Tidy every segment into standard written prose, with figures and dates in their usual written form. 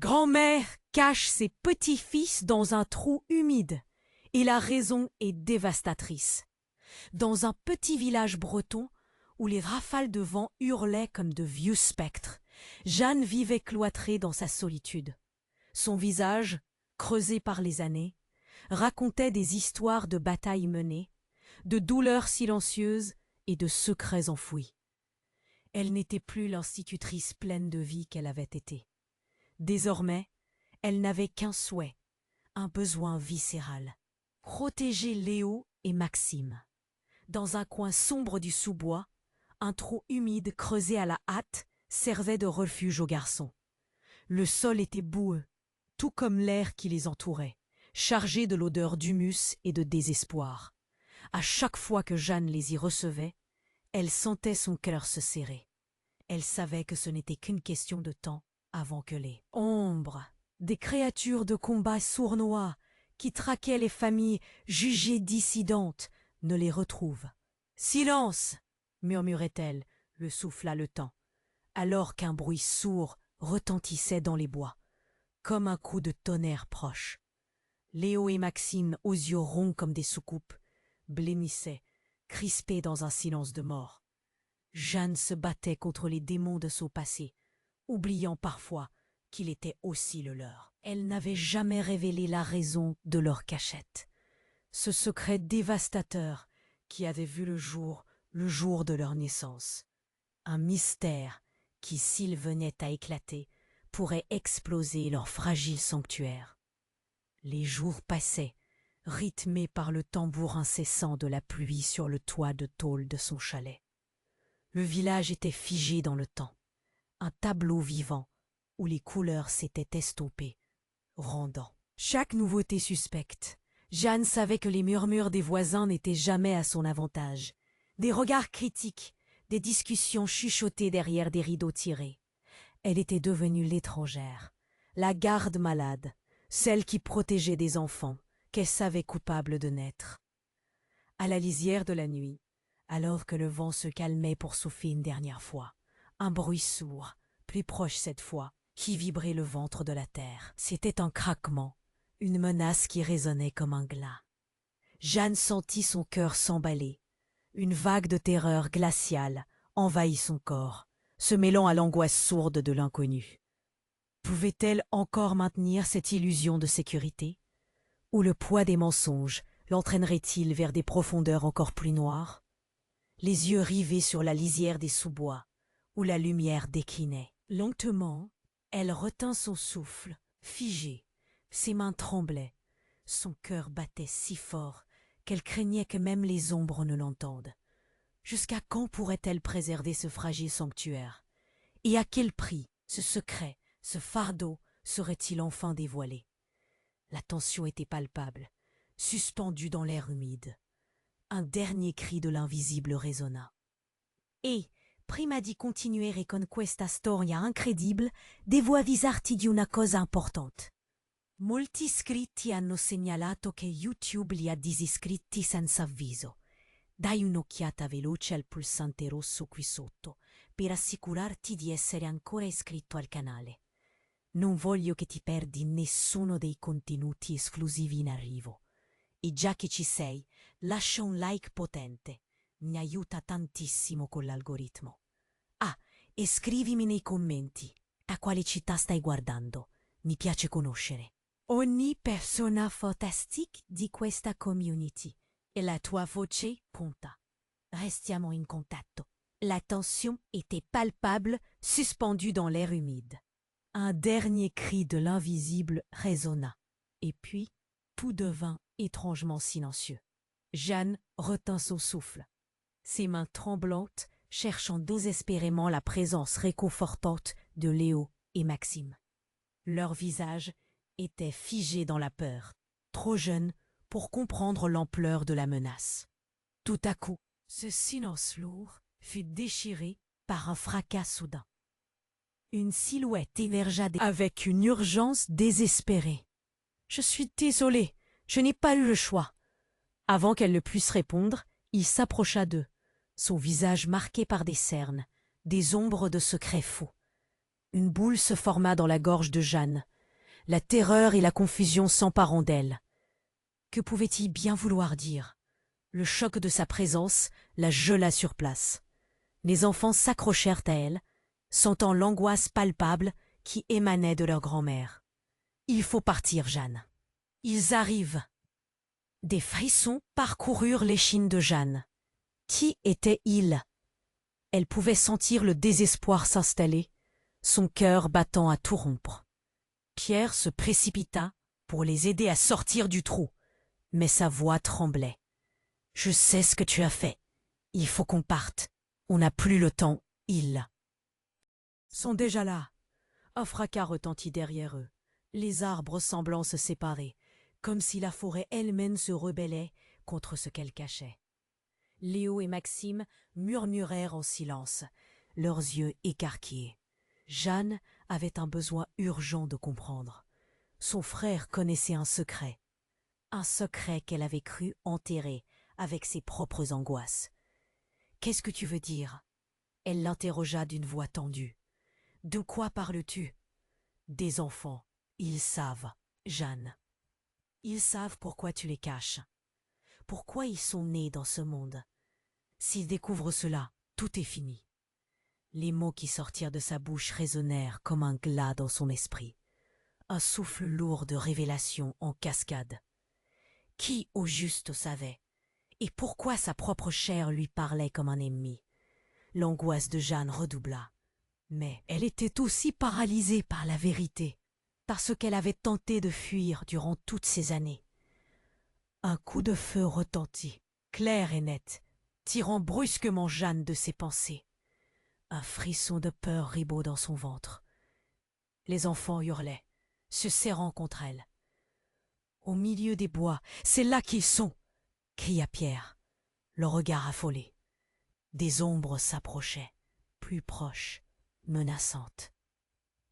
Grand-mère cache ses petits-fils dans un trou humide, et la raison est dévastatrice. Dans un petit village breton, où les rafales de vent hurlaient comme de vieux spectres, Jeanne vivait cloîtrée dans sa solitude. Son visage, creusé par les années, racontait des histoires de batailles menées, de douleurs silencieuses et de secrets enfouis. Elle n'était plus l'institutrice pleine de vie qu'elle avait été. Désormais, elle n'avait qu'un souhait, un besoin viscéral: protéger Léo et Maxime. Dans un coin sombre du sous-bois, un trou humide creusé à la hâte servait de refuge aux garçons. Le sol était boueux, tout comme l'air qui les entourait, chargé de l'odeur d'humus et de désespoir. À chaque fois que Jeanne les y recevait, elle sentait son cœur se serrer. Elle savait que ce n'était qu'une question de temps avant que les ombres, des créatures de combat sournois qui traquaient les familles jugées dissidentes, ne les retrouvent. « Silence !» murmurait-elle, le souffle haletant, alors qu'un bruit sourd retentissait dans les bois, comme un coup de tonnerre proche. Léo et Maxime, aux yeux ronds comme des soucoupes, blêmissaient, crispés dans un silence de mort. Jeanne se battait contre les démons de son passé, oubliant parfois qu'il était aussi le leur. Elle n'avait jamais révélé la raison de leur cachette, ce secret dévastateur qui avait vu le jour de leur naissance. Un mystère qui, s'il venait à éclater, pourrait exploser leur fragile sanctuaire. Les jours passaient, rythmés par le tambour incessant de la pluie sur le toit de tôle de son chalet. Le village était figé dans le temps, un tableau vivant où les couleurs s'étaient estompées, rendant chaque nouveauté suspecte. Jeanne savait que les murmures des voisins n'étaient jamais à son avantage. Des regards critiques, des discussions chuchotées derrière des rideaux tirés. Elle était devenue l'étrangère, la garde malade, celle qui protégeait des enfants qu'elle savait coupables de naître. À la lisière de la nuit, alors que le vent se calmait pour souffler une dernière fois, un bruit sourd, plus proche cette fois, qui vibrait le ventre de la terre. C'était un craquement, une menace qui résonnait comme un glas. Jeanne sentit son cœur s'emballer. Une vague de terreur glaciale envahit son corps, se mêlant à l'angoisse sourde de l'inconnu. Pouvait-elle encore maintenir cette illusion de sécurité? Ou le poids des mensonges l'entraînerait-il vers des profondeurs encore plus noires? Les yeux rivés sur la lisière des sous-bois, où la lumière déclinait. Lentement, elle retint son souffle, figé. Ses mains tremblaient. Son cœur battait si fort qu'elle craignait que même les ombres ne l'entendent. Jusqu'à quand pourrait-elle préserver ce fragile sanctuaire? Et à quel prix ce secret, ce fardeau serait-il enfin dévoilé? La tension était palpable, suspendue dans l'air humide. Un dernier cri de l'invisible résonna. E, prima di continuare con questa storia incredibile, devo avvisarti di una cosa importante. Molti iscritti hanno segnalato che YouTube li ha disiscritti senza avviso. Dai un'occhiata veloce al pulsante rosso qui sotto per assicurarti di essere ancora iscritto al canale. Non voglio che ti perdi nessuno dei contenuti esclusivi in arrivo. E già che ci sei, lascia un like potente. Mi aiuta tantissimo con l'algoritmo. Ah, e scrivimi nei commenti da quale città stai guardando. Mi piace conoscere. Ogni persona fantastique di questa community e la tua voce conta. Restiamo in contatto. La tension était palpable, suspendue dans l'air humide. Un dernier cri de l'invisible résonna. Et puis, tout devint étrangement silencieux. Jeanne retint son souffle, ses mains tremblantes cherchant désespérément la présence réconfortante de Léo et Maxime. Leurs visages étaient figés dans la peur, trop jeunes pour comprendre l'ampleur de la menace. Tout à coup, ce silence lourd fut déchiré par un fracas soudain. Une silhouette émergea avec une urgence désespérée. « Je suis désolé, je n'ai pas eu le choix. » Avant qu'elle ne puisse répondre, il s'approcha d'eux, son visage marqué par des cernes, des ombres de secrets faux. Une boule se forma dans la gorge de Jeanne. La terreur et la confusion s'emparant d'elle. Que pouvait-il bien vouloir dire? Le choc de sa présence la gela sur place. Les enfants s'accrochèrent à elle, sentant l'angoisse palpable qui émanait de leur grand-mère. « Il faut partir, Jeanne. Ils arrivent. » Des frissons parcoururent l'échine de Jeanne. Qui était-il? Elle pouvait sentir le désespoir s'installer, son cœur battant à tout rompre. Pierre se précipita pour les aider à sortir du trou, mais sa voix tremblait. « Je sais ce que tu as fait. Il faut qu'on parte. On n'a plus le temps. Ils sont déjà là. » Un fracas retentit derrière eux, les arbres semblant se séparer, comme si la forêt elle-même se rebellait contre ce qu'elle cachait. Léo et Maxime murmurèrent en silence, leurs yeux écarquillés. Jeanne avait un besoin urgent de comprendre. Son frère connaissait un secret qu'elle avait cru enterrer avec ses propres angoisses. « Qu'est-ce que tu veux dire ?» Elle l'interrogea d'une voix tendue. « De quoi parles-tu ?»« Des enfants. Ils savent, Jeanne. Ils savent pourquoi tu les caches. Pourquoi ils sont nés dans ce monde. S'ils découvrent cela, tout est fini. » Les mots qui sortirent de sa bouche résonnèrent comme un glas dans son esprit. Un souffle lourd de révélation en cascade. Qui au juste savait? Et pourquoi sa propre chair lui parlait comme un ennemi? L'angoisse de Jeanne redoubla. Mais elle était aussi paralysée par la vérité, par ce qu'elle avait tenté de fuir durant toutes ces années. Un coup de feu retentit, clair et net, tirant brusquement Jeanne de ses pensées. Un frisson de peur ribaud dans son ventre. Les enfants hurlaient, se serrant contre elle. « Au milieu des bois, c'est là qu'ils sont !» cria Pierre, le regard affolé. Des ombres s'approchaient, plus proches, menaçantes.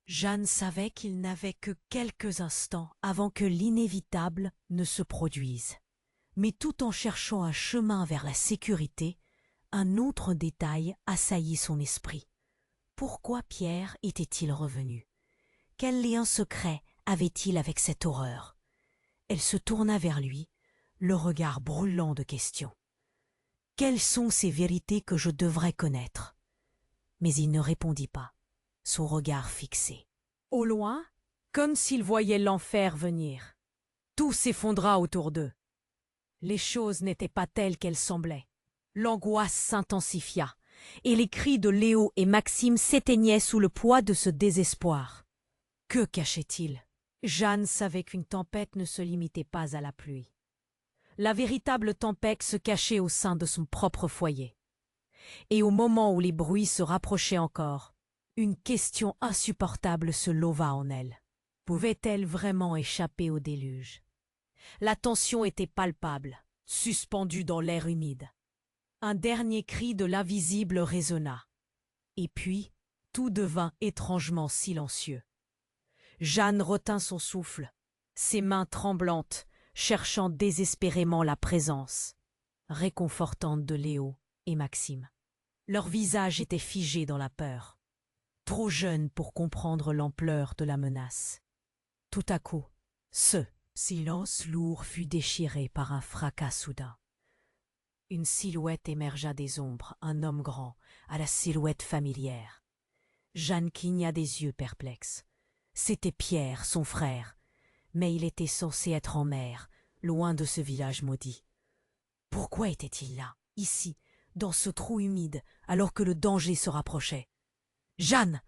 Jeanne savait qu'il n'avait que quelques instants avant que l'inévitable ne se produise. Mais tout en cherchant un chemin vers la sécurité, un autre détail assaillit son esprit. Pourquoi Pierre était-il revenu? Quel lien secret avait-il avec cette horreur? Elle se tourna vers lui, le regard brûlant de questions. Quelles sont ces vérités que je devrais connaître? Mais il ne répondit pas, son regard fixé. Au loin, comme s'il voyait l'enfer venir, tout s'effondra autour d'eux. Les choses n'étaient pas telles qu'elles semblaient. L'angoisse s'intensifia, et les cris de Léo et Maxime s'éteignaient sous le poids de ce désespoir. Que cachait-il? Jeanne savait qu'une tempête ne se limitait pas à la pluie. La véritable tempête se cachait au sein de son propre foyer. Et au moment où les bruits se rapprochaient encore, une question insupportable se leva en elle. Pouvait-elle vraiment échapper au déluge? La tension était palpable, suspendue dans l'air humide. Un dernier cri de l'invisible résonna. Et puis, tout devint étrangement silencieux. Jeanne retint son souffle, ses mains tremblantes, cherchant désespérément la présence réconfortante de Léo et Maxime. Leurs visages étaient figés dans la peur, trop jeunes pour comprendre l'ampleur de la menace. Tout à coup, ce silence lourd fut déchiré par un fracas soudain. Une silhouette émergea des ombres, un homme grand, à la silhouette familière. Jeanne cligna des yeux perplexes. C'était Pierre, son frère, mais il était censé être en mer, loin de ce village maudit. Pourquoi était-il là, ici, dans ce trou humide, alors que le danger se rapprochait? « Jeanne !»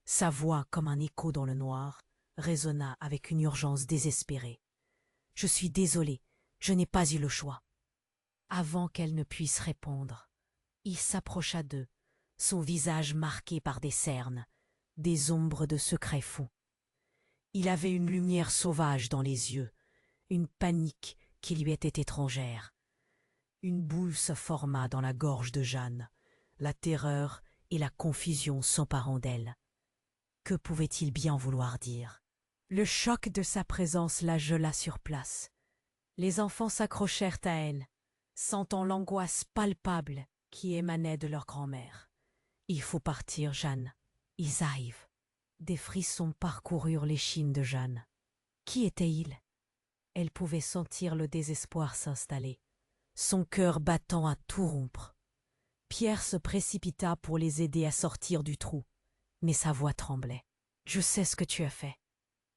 Sa voix, comme un écho dans le noir, résonna avec une urgence désespérée. « Je suis désolé, je n'ai pas eu le choix. » Avant qu'elle ne puisse répondre, il s'approcha d'eux, son visage marqué par des cernes, des ombres de secrets fous. Il avait une lumière sauvage dans les yeux, une panique qui lui était étrangère. Une boule se forma dans la gorge de Jeanne, la terreur et la confusion s'emparant d'elle. Que pouvait-il bien vouloir dire? Le choc de sa présence la gela sur place. Les enfants s'accrochèrent à elle, sentant l'angoisse palpable qui émanait de leur grand-mère. « Il faut partir, Jeanne. Ils arrivent. » Des frissons parcoururent l'échine de Jeanne. Qui était-il? Elle pouvait sentir le désespoir s'installer, son cœur battant à tout rompre. Pierre se précipita pour les aider à sortir du trou, mais sa voix tremblait. « Je sais ce que tu as fait.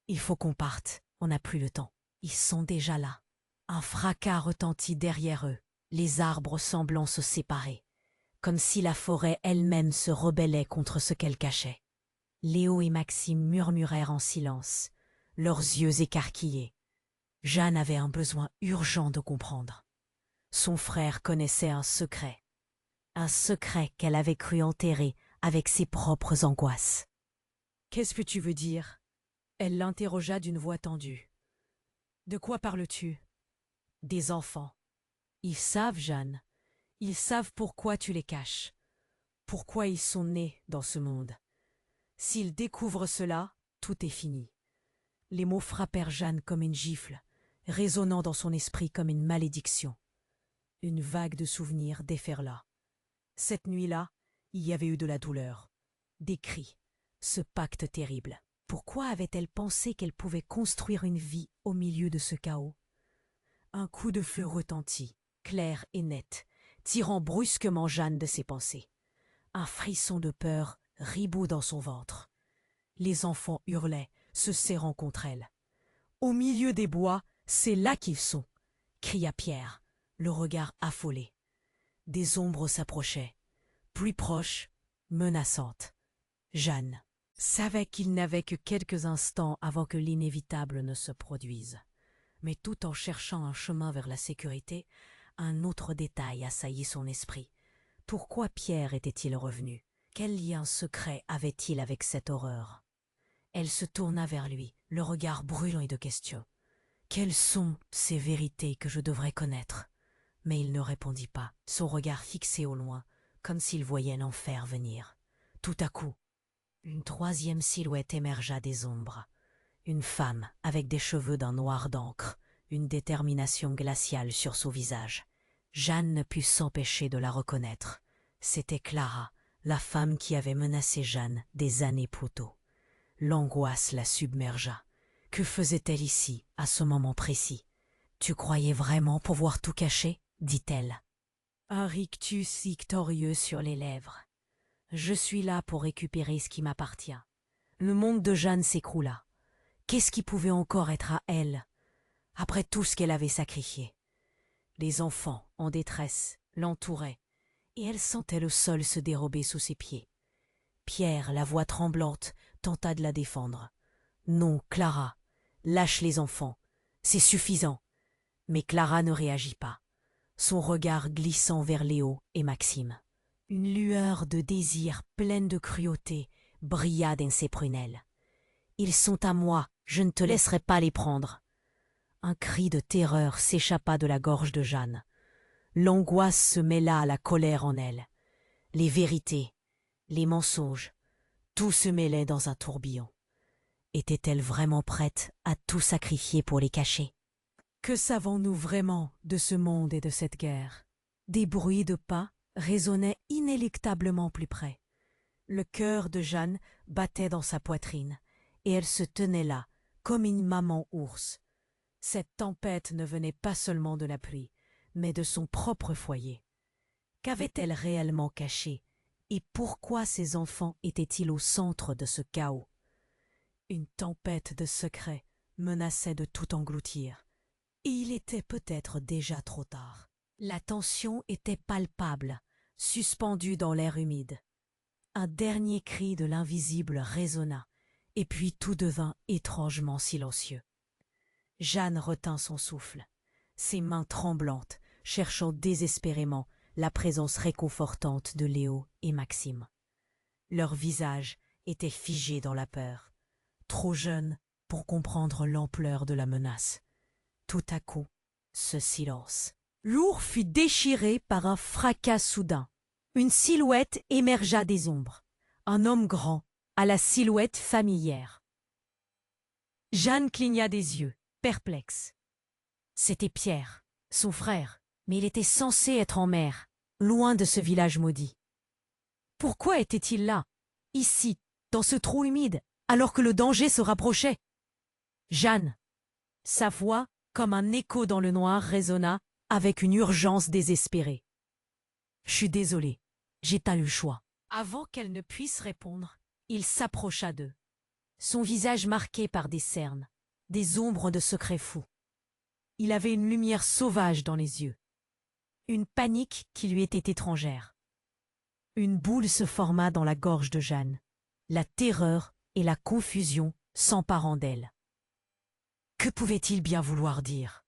Il faut qu'on parte, on n'a plus le temps. Ils sont déjà là. » Un fracas retentit derrière eux, les arbres semblant se séparer, comme si la forêt elle-même se rebellait contre ce qu'elle cachait. Léo et Maxime murmurèrent en silence, leurs yeux écarquillés. Jeanne avait un besoin urgent de comprendre. Son frère connaissait un secret qu'elle avait cru enterrer avec ses propres angoisses. « Qu'est-ce que tu veux dire ?» Elle l'interrogea d'une voix tendue. « De quoi parles-tu ?»« Des enfants. Ils savent, Jeanne. Ils savent pourquoi tu les caches. Pourquoi ils sont nés dans ce monde. S'ils découvrent cela, tout est fini. » Les mots frappèrent Jeanne comme une gifle, résonnant dans son esprit comme une malédiction. Une vague de souvenirs déferla. Cette nuit-là, il y avait eu de la douleur, des cris, ce pacte terrible. Pourquoi avait-elle pensé qu'elle pouvait construire une vie au milieu de ce chaos? Un coup de feu retentit, clair et net, tirant brusquement Jeanne de ses pensées. Un frisson de peur ribout dans son ventre. Les enfants hurlaient, se serrant contre elle. « Au milieu des bois, c'est là qu'ils sont !» cria Pierre, le regard affolé. Des ombres s'approchaient, plus proches, menaçantes. Jeanne savait qu'il n'avait que quelques instants avant que l'inévitable ne se produise. Mais tout en cherchant un chemin vers la sécurité, un autre détail assaillit son esprit. Pourquoi Pierre était-il revenu? Quel lien secret avait-il avec cette horreur? Elle se tourna vers lui, le regard brûlant de questions. Quelles sont ces vérités que je devrais connaître? Mais il ne répondit pas, son regard fixé au loin, comme s'il voyait l'enfer venir. Tout à coup, une troisième silhouette émergea des ombres. Une femme avec des cheveux d'un noir d'encre, une détermination glaciale sur son visage. Jeanne ne put s'empêcher de la reconnaître. C'était Clara, la femme qui avait menacé Jeanne des années plus tôt. L'angoisse la submergea. Que faisait-elle ici, à ce moment précis? « Tu croyais vraiment pouvoir tout cacher ?» dit-elle. Un rictus victorieux sur les lèvres. « Je suis là pour récupérer ce qui m'appartient. » Le monde de Jeanne s'écroula. Qu'est-ce qui pouvait encore être à elle, après tout ce qu'elle avait sacrifié? Les enfants, en détresse, l'entouraient, et elle sentait le sol se dérober sous ses pieds. Pierre, la voix tremblante, tenta de la défendre. « Non, Clara, lâche les enfants, c'est suffisant. » Mais Clara ne réagit pas, son regard glissant vers Léo et Maxime. Une lueur de désir pleine de cruauté brilla dans ses prunelles. « Ils sont à moi, je ne te laisserai pas les prendre. » Un cri de terreur s'échappa de la gorge de Jeanne. L'angoisse se mêla à la colère en elle. Les vérités, les mensonges, tout se mêlait dans un tourbillon. Était-elle vraiment prête à tout sacrifier pour les cacher? Que savons-nous vraiment de ce monde et de cette guerre? Des bruits de pas résonnaient inéluctablement plus près. Le cœur de Jeanne battait dans sa poitrine, et elle se tenait là, comme une maman ours. Cette tempête ne venait pas seulement de la pluie, mais de son propre foyer. Qu'avait-elle réellement caché, et pourquoi ses enfants étaient-ils au centre de ce chaos? Une tempête de secrets menaçait de tout engloutir. Et il était peut-être déjà trop tard. La tension était palpable, suspendue dans l'air humide. Un dernier cri de l'invisible résonna, et puis tout devint étrangement silencieux. Jeanne retint son souffle, ses mains tremblantes, cherchant désespérément la présence réconfortante de Léo et Maxime. Leurs visages étaient figés dans la peur, trop jeunes pour comprendre l'ampleur de la menace. Tout à coup, ce silence. L'our fut déchiré par un fracas soudain. Une silhouette émergea des ombres. Un homme grand, à la silhouette familière. Jeanne cligna des yeux, perplexe. C'était Pierre, son frère, mais il était censé être en mer, loin de ce village maudit. Pourquoi était-il là, ici, dans ce trou humide, alors que le danger se rapprochait. Jeanne. Sa voix, comme un écho dans le noir, résonna avec une urgence désespérée. Je suis désolé, j'ai pas eu le choix. Avant qu'elle ne puisse répondre, il s'approcha d'eux. Son visage marqué par des cernes, des ombres de secrets fous. Il avait une lumière sauvage dans les yeux. Une panique qui lui était étrangère. Une boule se forma dans la gorge de Jeanne. La terreur et la confusion s'emparant d'elle. Que pouvait-il bien vouloir dire?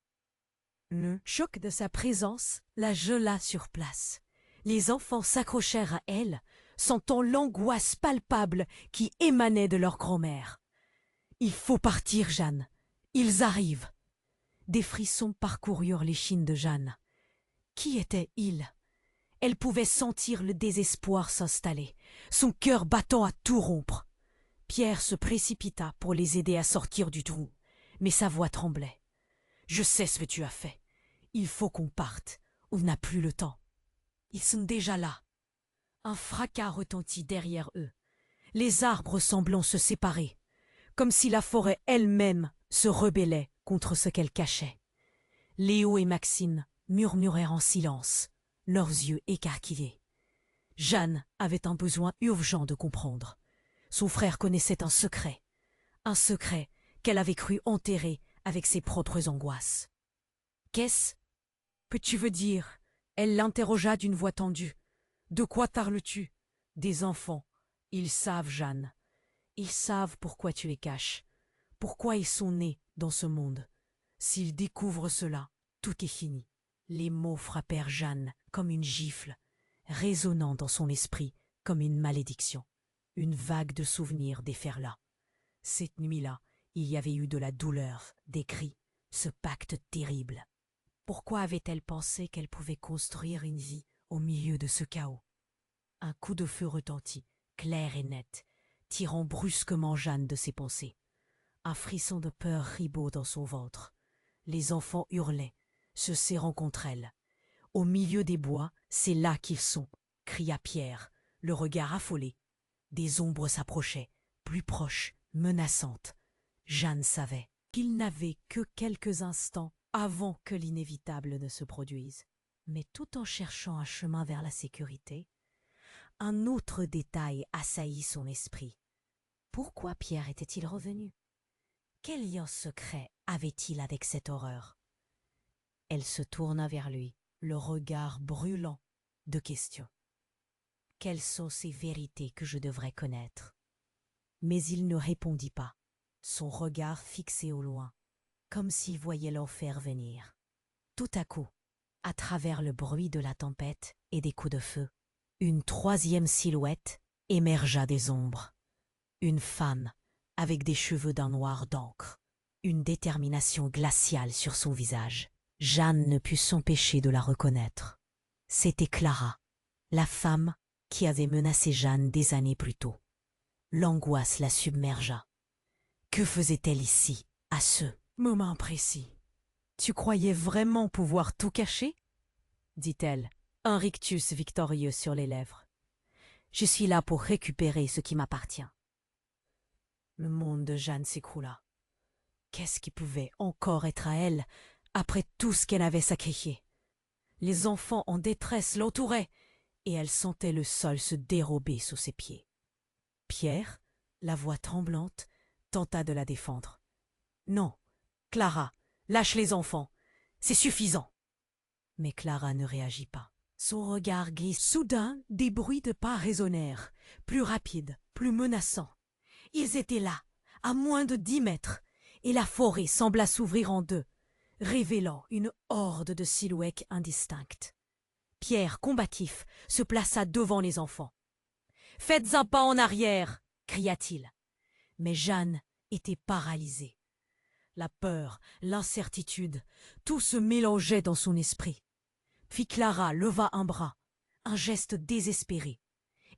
Le choc de sa présence la gela sur place. Les enfants s'accrochèrent à elle, sentant l'angoisse palpable qui émanait de leur grand-mère. « Il faut partir, Jeanne. Ils arrivent. » Des frissons parcoururent l'échine de Jeanne. Qui était-il? Elle pouvait sentir le désespoir s'installer, son cœur battant à tout rompre. Pierre se précipita pour les aider à sortir du trou, mais sa voix tremblait. « Je sais ce que tu as fait. Il faut qu'on parte. On n'a plus le temps. » Ils sont déjà là. Un fracas retentit derrière eux, les arbres semblant se séparer, comme si la forêt elle-même se rebellait contre ce qu'elle cachait. Léo et Maxime murmurèrent en silence, leurs yeux écarquillés. Jeanne avait un besoin urgent de comprendre. Son frère connaissait un secret qu'elle avait cru enterrer avec ses propres angoisses. « Qu'est-ce que tu veux dire ?» Elle l'interrogea d'une voix tendue. « De quoi parles-tu ?»« Des enfants. Ils savent, Jeanne. Ils savent pourquoi tu les caches, pourquoi ils sont nés dans ce monde. S'ils découvrent cela, tout est fini. » Les mots frappèrent Jeanne comme une gifle, résonnant dans son esprit comme une malédiction. Une vague de souvenirs déferla. Cette nuit-là, il y avait eu de la douleur, des cris, ce pacte terrible. Pourquoi avait-elle pensé qu'elle pouvait construire une vie au milieu de ce chaos? Un coup de feu retentit, clair et net, tirant brusquement Jeanne de ses pensées. Un frisson de peur ribot dans son ventre. Les enfants hurlaient, se serrant contre elle. « Au milieu des bois, c'est là qu'ils sont !» cria Pierre, le regard affolé. Des ombres s'approchaient, plus proches, menaçantes. Jeanne savait qu'il n'avait que quelques instants avant que l'inévitable ne se produise. Mais tout en cherchant un chemin vers la sécurité, un autre détail assaillit son esprit. Pourquoi Pierre était-il revenu? Quel lien secret avait-il avec cette horreur? Elle se tourna vers lui, le regard brûlant de questions. Quelles sont ces vérités que je devrais connaître? Mais il ne répondit pas, son regard fixé au loin, comme s'il voyait l'enfer venir. Tout à coup, à travers le bruit de la tempête et des coups de feu, une troisième silhouette émergea des ombres. Une femme avec des cheveux d'un noir d'encre, une détermination glaciale sur son visage. Jeanne ne put s'empêcher de la reconnaître. C'était Clara, la femme qui avait menacé Jeanne des années plus tôt. L'angoisse la submergea. Que faisait-elle ici, à ce moment précis? « Tu croyais vraiment pouvoir tout cacher ?» dit-elle, un rictus victorieux sur les lèvres. « Je suis là pour récupérer ce qui m'appartient. » Le monde de Jeanne s'écroula. Qu'est-ce qui pouvait encore être à elle après tout ce qu'elle avait sacrifié? Les enfants en détresse l'entouraient et elle sentait le sol se dérober sous ses pieds. Pierre, la voix tremblante, tenta de la défendre. « Non, Clara, lâche les enfants, c'est suffisant. » Mais Clara ne réagit pas. Son regard glisse. Soudain, des bruits de pas résonnèrent, plus rapides, plus menaçants. Ils étaient là, à moins de 10 mètres, et la forêt sembla s'ouvrir en deux, révélant une horde de silhouettes indistinctes. Pierre, combatif, se plaça devant les enfants. « Faites un pas en arrière !» cria-t-il. Mais Jeanne était paralysée. La peur, l'incertitude, tout se mélangeait dans son esprit. Puis Clara leva un bras, un geste désespéré,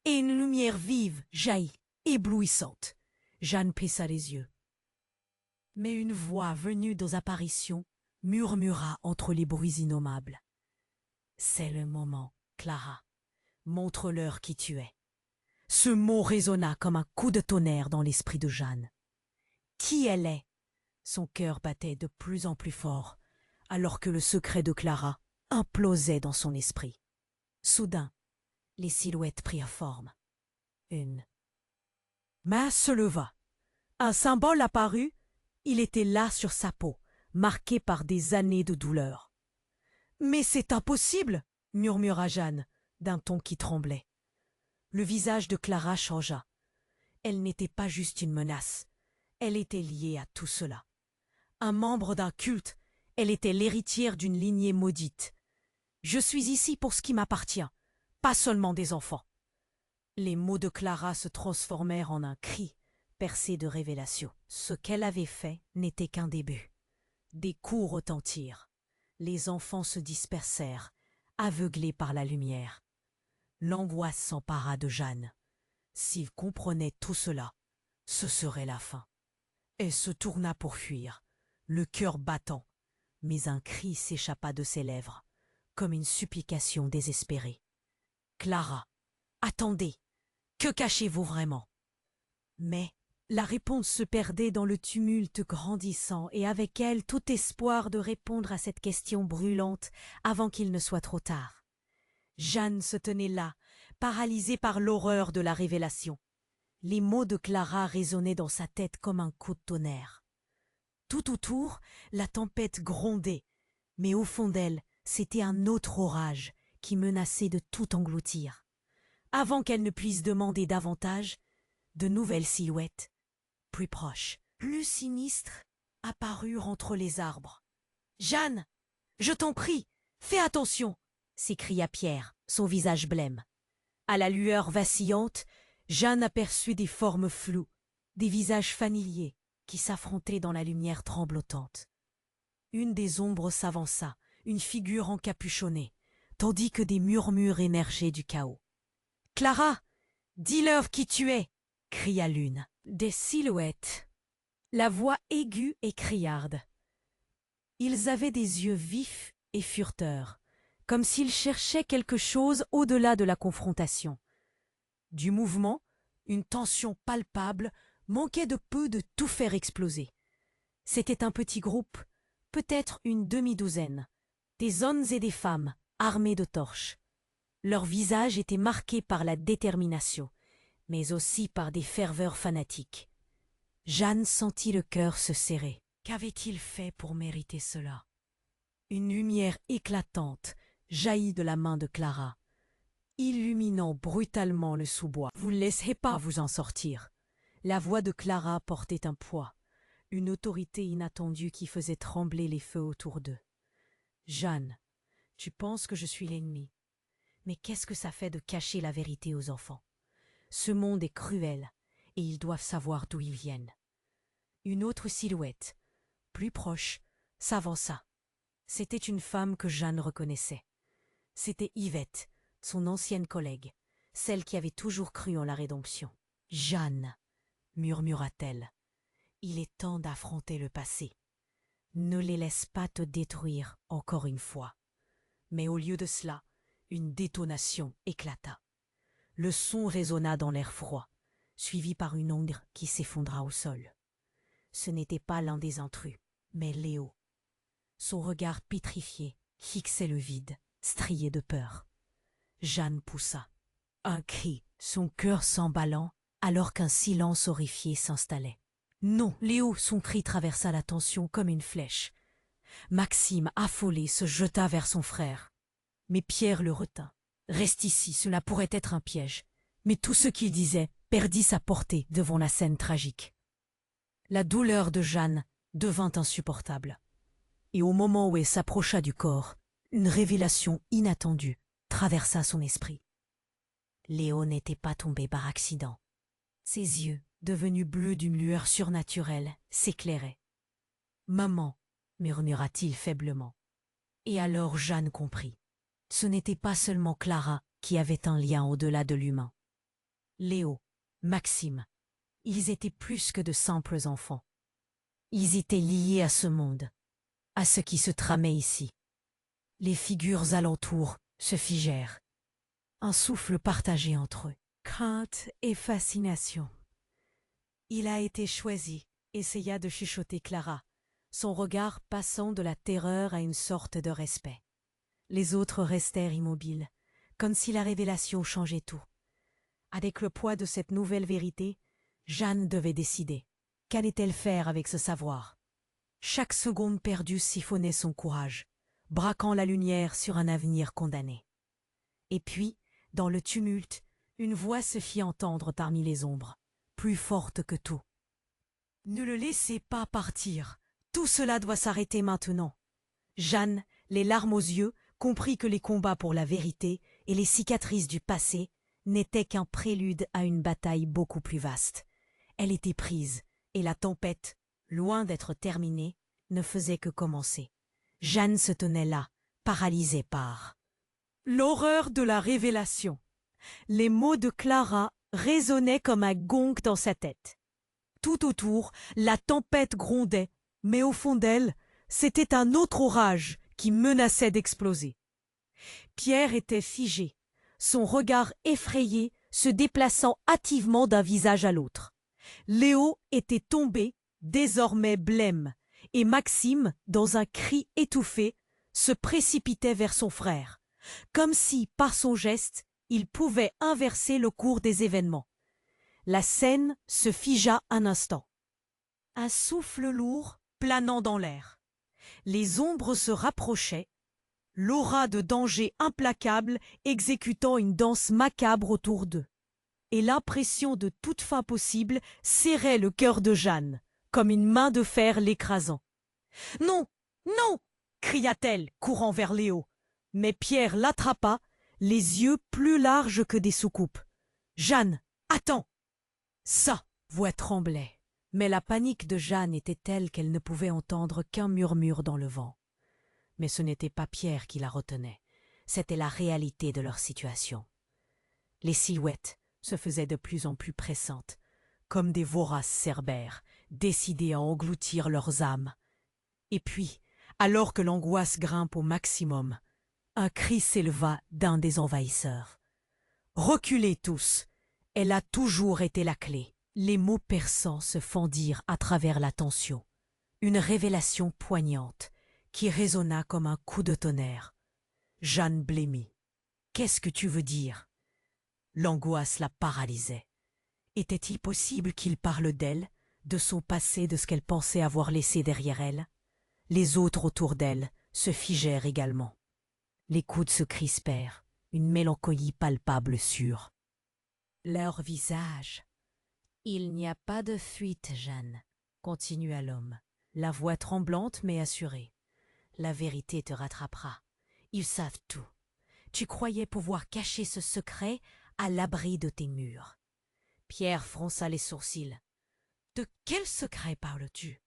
et une lumière vive jaillit, éblouissante. Jeanne baissa les yeux. Mais une voix venue aux apparitions murmura entre les bruits innommables. « C'est le moment, Clara. Montre-leur qui tu es. » Ce mot résonna comme un coup de tonnerre dans l'esprit de Jeanne. Qui elle est? Son cœur battait de plus en plus fort, alors que le secret de Clara implosait dans son esprit. Soudain, les silhouettes prirent forme. Une main se leva. Un symbole apparut. Il était là sur sa peau, marqué par des années de douleur. « Mais c'est impossible !» murmura Jeanne, d'un ton qui tremblait. Le visage de Clara changea. Elle n'était pas juste une menace. Elle était liée à tout cela. Un membre d'un culte, elle était l'héritière d'une lignée maudite. « Je suis ici pour ce qui m'appartient, pas seulement des enfants. » Les mots de Clara se transformèrent en un cri, percé de révélation. Ce qu'elle avait fait n'était qu'un début. Des coups retentirent. Les enfants se dispersèrent, aveuglés par la lumière. L'angoisse s'empara de Jeanne. S'il comprenait tout cela, ce serait la fin. Elle se tourna pour fuir, le cœur battant, mais un cri s'échappa de ses lèvres, comme une supplication désespérée. « Clara, attendez, que cachez-vous vraiment ?» Mais la réponse se perdait dans le tumulte grandissant et avec elle tout espoir de répondre à cette question brûlante avant qu'il ne soit trop tard. Jeanne se tenait là, paralysée par l'horreur de la révélation. Les mots de Clara résonnaient dans sa tête comme un coup de tonnerre. Tout autour, la tempête grondait, mais au fond d'elle, c'était un autre orage qui menaçait de tout engloutir. Avant qu'elle ne puisse demander davantage, de nouvelles silhouettes, plus proches, plus sinistres, apparurent entre les arbres. « Jeanne, je t'en prie, fais attention !» s'écria Pierre, son visage blême. À la lueur vacillante, Jeanne aperçut des formes floues, des visages familiers qui s'affrontaient dans la lumière tremblotante. Une des ombres s'avança, une figure encapuchonnée, tandis que des murmures émergeaient du chaos. « Clara, dis-leur qui tu es !» cria l'une. Des silhouettes, la voix aiguë et criarde. Ils avaient des yeux vifs et furteurs, comme s'ils cherchaient quelque chose au-delà de la confrontation. Du mouvement, une tension palpable manquait de peu de tout faire exploser. C'était un petit groupe, peut-être une demi-douzaine, des hommes et des femmes armés de torches. Leurs visages étaient marqués par la détermination, mais aussi par des ferveurs fanatiques. Jeanne sentit le cœur se serrer. Qu'avait-il fait pour mériter cela? Une lumière éclatante jaillit de la main de Clara, illuminant brutalement le sous-bois. « Vous ne laisserez pas vous en sortir !» La voix de Clara portait un poids, une autorité inattendue qui faisait trembler les feux autour d'eux. « Jeanne, tu penses que je suis l'ennemi. Mais qu'est-ce que ça fait de cacher la vérité aux enfants? Ce monde est cruel, et ils doivent savoir d'où ils viennent. » Une autre silhouette, plus proche, s'avança. C'était une femme que Jeanne reconnaissait. C'était Yvette, son ancienne collègue, celle qui avait toujours cru en la rédemption. « Jeanne, » murmura-t-elle, « il est temps d'affronter le passé. Ne les laisse pas te détruire encore une fois. » Mais au lieu de cela, une détonation éclata. Le son résonna dans l'air froid, suivi par une ombre qui s'effondra au sol. Ce n'était pas l'un des intrus, mais Léo. Son regard pétrifié fixait le vide, strié de peur. Jeanne poussa. Un cri, son cœur s'emballant, alors qu'un silence horrifié s'installait. Non, Léo, son cri traversa la tension comme une flèche. Maxime, affolé, se jeta vers son frère. Mais Pierre le retint. « Reste ici, cela pourrait être un piège. » Mais tout ce qu'il disait perdit sa portée devant la scène tragique. La douleur de Jeanne devint insupportable. Et au moment où elle s'approcha du corps, une révélation inattendue traversa son esprit. Léo n'était pas tombé par accident. Ses yeux, devenus bleus d'une lueur surnaturelle, s'éclairaient. « Maman !» murmura-t-il faiblement. Et alors Jeanne comprit. Ce n'était pas seulement Clara qui avait un lien au-delà de l'humain. Léo, Maxime, ils étaient plus que de simples enfants. Ils étaient liés à ce monde, à ce qui se tramait ici. Les figures alentour se figèrent. Un souffle partagé entre eux. Crainte et fascination. Il a été choisi, essaya de chuchoter Clara, son regard passant de la terreur à une sorte de respect. Les autres restèrent immobiles, comme si la révélation changeait tout. Avec le poids de cette nouvelle vérité, Jeanne devait décider. Qu'allait-elle faire avec ce savoir? Chaque seconde perdue siphonnait son courage, braquant la lumière sur un avenir condamné. Et puis, dans le tumulte, une voix se fit entendre parmi les ombres, plus forte que tout. « Ne le laissez pas partir. Tout cela doit s'arrêter maintenant. » Jeanne, les larmes aux yeux, comprit que les combats pour la vérité et les cicatrices du passé n'étaient qu'un prélude à une bataille beaucoup plus vaste. Elle était prise, et la tempête, loin d'être terminée, ne faisait que commencer. Jeanne se tenait là, paralysée par l'horreur de la révélation. Les mots de Clara résonnaient comme un gong dans sa tête. Tout autour, la tempête grondait, mais au fond d'elle, c'était un autre orage qui menaçait d'exploser. Pierre était figé, son regard effrayé se déplaçant hâtivement d'un visage à l'autre. Léo était tombé, désormais blême, et Maxime, dans un cri étouffé, se précipitait vers son frère, comme si, par son geste, il pouvait inverser le cours des événements. La scène se figea un instant. Un souffle lourd planant dans l'air. Les ombres se rapprochaient, l'aura de danger implacable exécutant une danse macabre autour d'eux. Et l'impression de toute fin possible serrait le cœur de Jeanne, comme une main de fer l'écrasant. « Non, non !» cria-t-elle, courant vers Léo. Mais Pierre l'attrapa, les yeux plus larges que des soucoupes. « Jeanne, attends !» Sa voix tremblait, mais la panique de Jeanne était telle qu'elle ne pouvait entendre qu'un murmure dans le vent. Mais ce n'était pas Pierre qui la retenait, c'était la réalité de leur situation. Les silhouettes se faisaient de plus en plus pressantes, comme des voraces cerbères, décidés à engloutir leurs âmes. Et puis, alors que l'angoisse grimpe au maximum, un cri s'éleva d'un des envahisseurs. « Reculez tous ! Elle a toujours été la clé. » Les mots perçants se fendirent à travers la tension. Une révélation poignante qui résonna comme un coup de tonnerre. Jeanne blêmit. « Qu'est-ce que tu veux dire ?» L'angoisse la paralysait. Était-il possible qu'il parle d'elle, de son passé, de ce qu'elle pensait avoir laissé derrière elle? Les autres autour d'elle se figèrent également. Les coudes se crispèrent, une mélancolie palpable sur leur visage. « Il n'y a pas de fuite, Jeanne, » continua l'homme, la voix tremblante mais assurée. « La vérité te rattrapera. Ils savent tout. Tu croyais pouvoir cacher ce secret à l'abri de tes murs. » Pierre fronça les sourcils. « De quel secret parles-tu »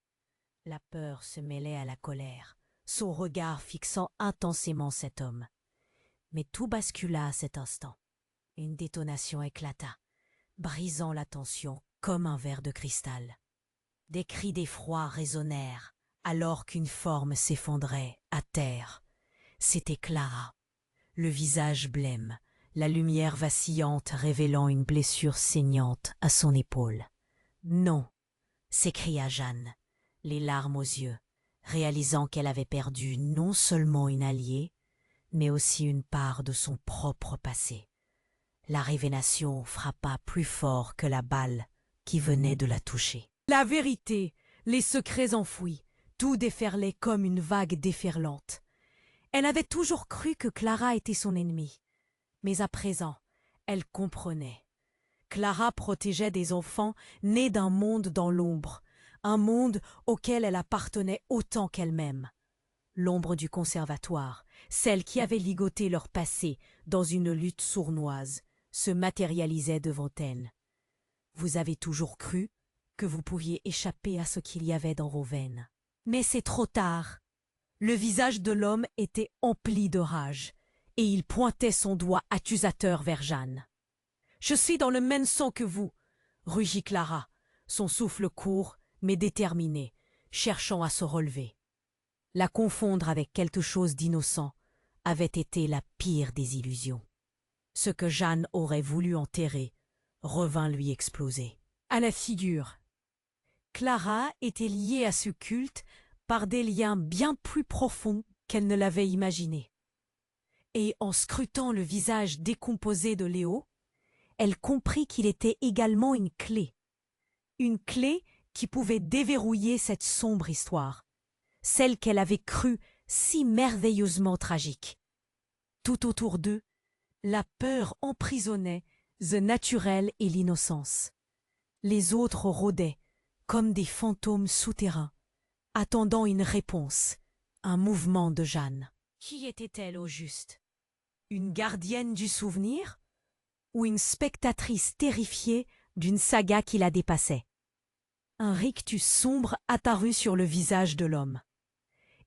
La peur se mêlait à la colère, son regard fixant intensément cet homme. Mais tout bascula à cet instant. Une détonation éclata, brisant la tension comme un verre de cristal. Des cris d'effroi résonnèrent, alors qu'une forme s'effondrait à terre. C'était Clara, le visage blême, la lumière vacillante révélant une blessure saignante à son épaule. « Non !» s'écria Jeanne, les larmes aux yeux, réalisant qu'elle avait perdu non seulement une alliée, mais aussi une part de son propre passé. La révélation frappa plus fort que la balle qui venait de la toucher. La vérité, les secrets enfouis, tout déferlait comme une vague déferlante. Elle avait toujours cru que Clara était son ennemie, mais à présent, elle comprenait. Clara protégeait des enfants nés d'un monde dans l'ombre, un monde auquel elle appartenait autant qu'elle-même. L'ombre du conservatoire, celle qui avait ligoté leur passé dans une lutte sournoise, se matérialisait devant elle. Vous avez toujours cru que vous pouviez échapper à ce qu'il y avait dans vos veines. Mais c'est trop tard. Le visage de l'homme était empli de rage, et il pointait son doigt accusateur vers Jeanne. « Je suis dans le même sang que vous !» rugit Clara, son souffle court mais déterminé, cherchant à se relever. La confondre avec quelque chose d'innocent avait été la pire des illusions. Ce que Jeanne aurait voulu enterrer revint lui exploser à la figure. Clara était liée à ce culte par des liens bien plus profonds qu'elle ne l'avait imaginé. Et en scrutant le visage décomposé de Léo, elle comprit qu'il était également une clé qui pouvait déverrouiller cette sombre histoire, celle qu'elle avait crue si merveilleusement tragique. Tout autour d'eux, la peur emprisonnait le naturel et l'innocence. Les autres rôdaient, comme des fantômes souterrains, attendant une réponse, un mouvement de Jeanne. Qui était-elle au juste? Une gardienne du souvenir ou une spectatrice terrifiée d'une saga qui la dépassait? Un rictus sombre apparut sur le visage de l'homme.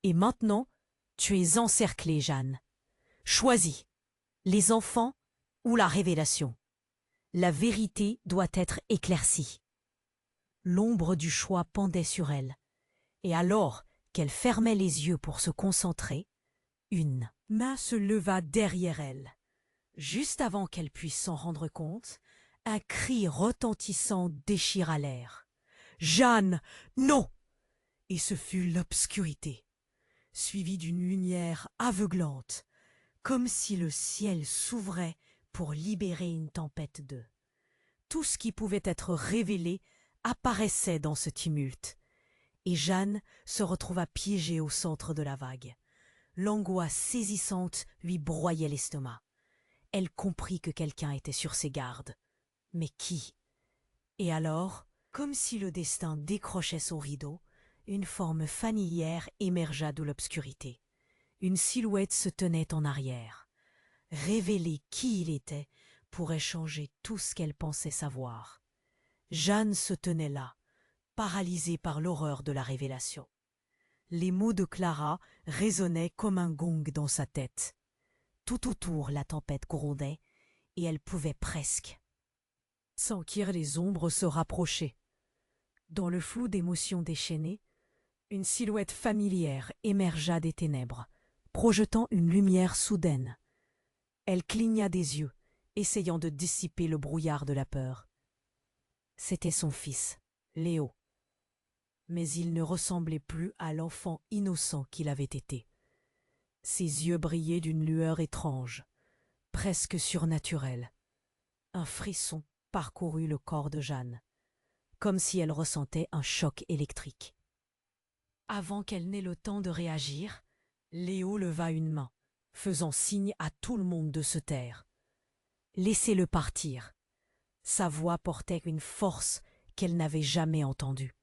Et maintenant, tu es encerclée, Jeanne. Choisis, les enfants ou la révélation. La vérité doit être éclaircie. L'ombre du choix pendait sur elle, et alors qu'elle fermait les yeux pour se concentrer, une main se leva derrière elle. Juste avant qu'elle puisse s'en rendre compte, un cri retentissant déchira l'air. « Jeanne, non !» Et ce fut l'obscurité, suivie d'une lumière aveuglante, comme si le ciel s'ouvrait pour libérer une tempête d'eux. Tout ce qui pouvait être révélé apparaissait dans ce tumulte, et Jeanne se retrouva piégée au centre de la vague. L'angoisse saisissante lui broyait l'estomac. Elle comprit que quelqu'un était sur ses gardes. Mais qui? Et alors, comme si le destin décrochait son rideau, une forme familière émergea de l'obscurité. Une silhouette se tenait en arrière. Révéler qui il était pourrait changer tout ce qu'elle pensait savoir. Jeanne se tenait là, paralysée par l'horreur de la révélation. Les mots de Clara résonnaient comme un gong dans sa tête. Tout autour, la tempête grondait, et elle pouvait presque sentir les ombres se rapprocher. Dans le flou d'émotions déchaînées, une silhouette familière émergea des ténèbres, projetant une lumière soudaine. Elle cligna des yeux, essayant de dissiper le brouillard de la peur. C'était son fils, Léo. Mais il ne ressemblait plus à l'enfant innocent qu'il avait été. Ses yeux brillaient d'une lueur étrange, presque surnaturelle. Un frisson parcourut le corps de Jeanne, comme si elle ressentait un choc électrique. Avant qu'elle n'ait le temps de réagir, Léo leva une main, faisant signe à tout le monde de se taire. Laissez-le partir. Sa voix portait une force qu'elle n'avait jamais entendue.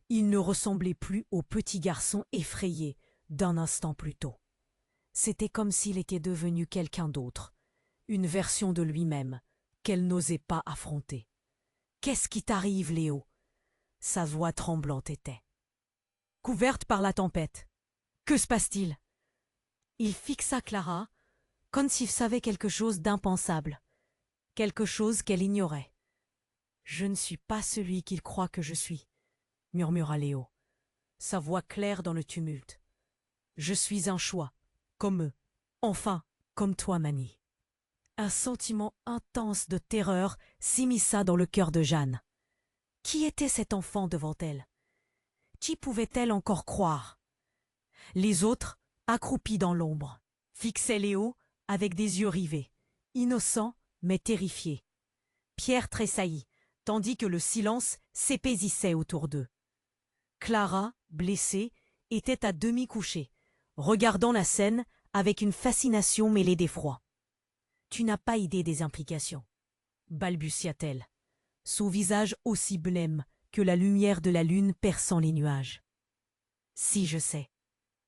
Il ne ressemblait plus au petit garçon effrayé d'un instant plus tôt. C'était comme s'il était devenu quelqu'un d'autre, une version de lui-même qu'elle n'osait pas affronter. « Qu'est-ce qui t'arrive, Léo ?» Sa voix tremblante était. Couverte par la tempête. Que se passe-t-il? Il fixa Clara, comme s'il savait quelque chose d'impensable, quelque chose qu'elle ignorait. « Je ne suis pas celui qu'il croit que je suis, » murmura Léo, sa voix claire dans le tumulte. « Je suis un choix, comme eux, enfin, comme toi, Mani. » Un sentiment intense de terreur s'immisça dans le cœur de Jeanne. Qui était cet enfant devant elle? Qui pouvait-elle encore croire? Les autres, accroupis dans l'ombre, fixaient Léo avec des yeux rivés, innocents mais terrifiés. Pierre tressaillit, tandis que le silence s'épaisissait autour d'eux. Clara, blessée, était à demi couchée, regardant la scène avec une fascination mêlée d'effroi. « Tu n'as pas idée des implications, » balbutia-t-elle, son visage aussi blême que la lumière de la lune perçant les nuages. « Si, je sais.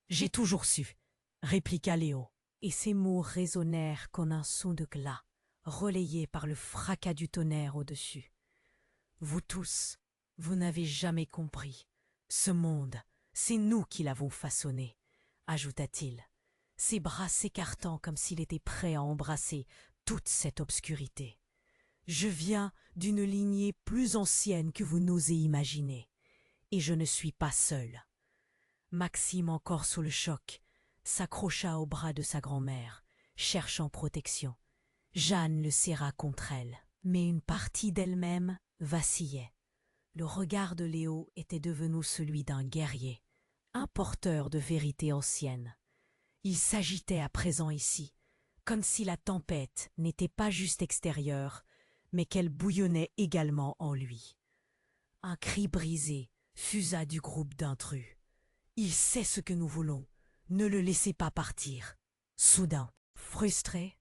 J'ai toujours su, » répliqua Léo, et ses mots résonnèrent comme un son de glas, relayé par le fracas du tonnerre au-dessus. « Vous tous, vous n'avez jamais compris. Ce monde, c'est nous qui l'avons façonné, » ajouta-t-il, ses bras s'écartant comme s'il était prêt à embrasser toute cette obscurité. « Je viens d'une lignée plus ancienne que vous n'osez imaginer, et je ne suis pas seul. » Maxime, encore sous le choc, s'accrocha au bras de sa grand-mère, cherchant protection. Jeanne le serra contre elle. Mais une partie d'elle-même vacillait. Le regard de Léo était devenu celui d'un guerrier, un porteur de vérité ancienne. Il s'agitait à présent ici, comme si la tempête n'était pas juste extérieure, mais qu'elle bouillonnait également en lui. Un cri brisé fusa du groupe d'intrus. « Il sait ce que nous voulons, ne le laissez pas partir. » Soudain, frustrée,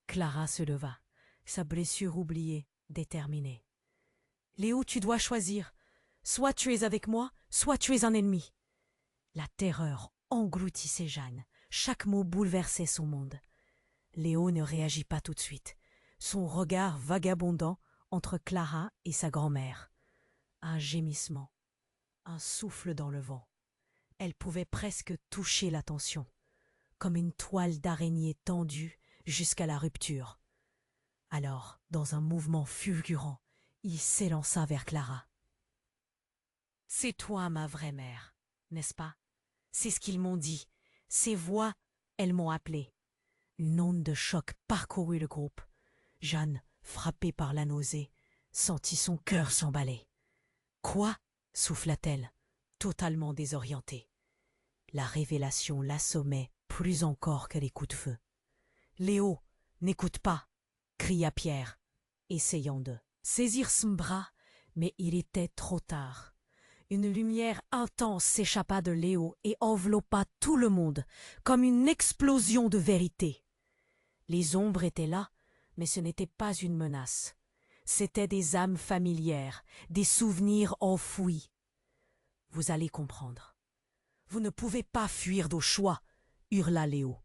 Clara se leva, sa blessure oubliée, déterminée. « Léo, tu dois choisir. Soit tu es avec moi, soit tu es un ennemi. » La terreur engloutissait Jeanne. Chaque mot bouleversait son monde. Léo ne réagit pas tout de suite, son regard vagabondant entre Clara et sa grand-mère. Un gémissement, un souffle dans le vent. Elle pouvait presque toucher l'attention, comme une toile d'araignée tendue jusqu'à la rupture. Alors, dans un mouvement fulgurant, il s'élança vers Clara. « C'est toi ma vraie mère, n'est-ce pas? C'est ce qu'ils m'ont dit. Ces voix, elles m'ont appelé. » Une onde de choc parcourut le groupe. Jeanne, frappée par la nausée, sentit son cœur s'emballer. « Quoi ?» souffla-t-elle, totalement désorientée. La révélation l'assommait plus encore que les coups de feu. « Léo, n'écoute pas !» cria Pierre, essayant de saisir son bras, mais il était trop tard. Une lumière intense s'échappa de Léo et enveloppa tout le monde, comme une explosion de vérité. Les ombres étaient là, mais ce n'était pas une menace. C'étaient des âmes familières, des souvenirs enfouis. Vous allez comprendre. Vous ne pouvez pas fuir d'au choix, hurla Léo.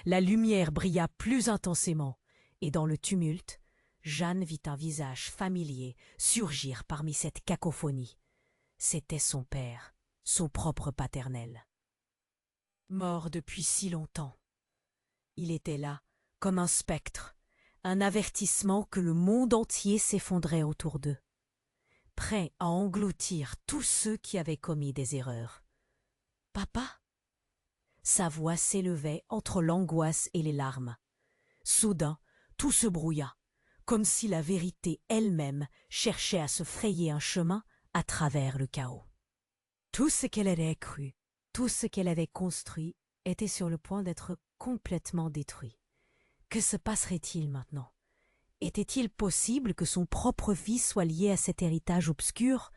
La lumière brilla plus intensément, et dans le tumulte, Jeanne vit un visage familier surgir parmi cette cacophonie. C'était son père, son propre paternel. Mort depuis si longtemps. Il était là, comme un spectre, un avertissement que le monde entier s'effondrait autour d'eux, prêt à engloutir tous ceux qui avaient commis des erreurs. « Papa ?» Sa voix s'élevait entre l'angoisse et les larmes. Soudain, tout se brouilla, comme si la vérité elle-même cherchait à se frayer un chemin à travers le chaos. Tout ce qu'elle avait cru, tout ce qu'elle avait construit était sur le point d'être complètement détruit. Que se passerait-il maintenant? Était-il possible que son propre fils soit lié à cet héritage obscur?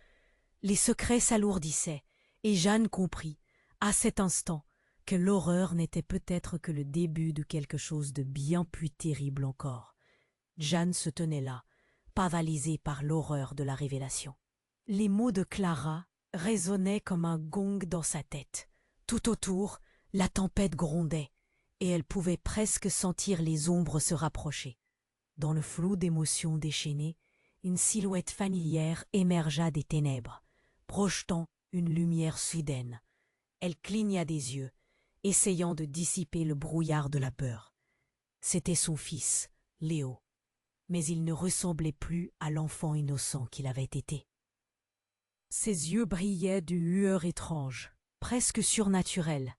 Les secrets s'alourdissaient, et Jeanne comprit, à cet instant, que l'horreur n'était peut-être que le début de quelque chose de bien plus terrible encore. Jeanne se tenait là, paralysée par l'horreur de la révélation. Les mots de Clara résonnaient comme un gong dans sa tête. Tout autour, la tempête grondait, et elle pouvait presque sentir les ombres se rapprocher. Dans le flou d'émotions déchaînées, une silhouette familière émergea des ténèbres, projetant une lumière soudaine. Elle cligna des yeux, essayant de dissiper le brouillard de la peur. C'était son fils, Léo, mais il ne ressemblait plus à l'enfant innocent qu'il avait été. Ses yeux brillaient d'une lueur étrange, presque surnaturelle.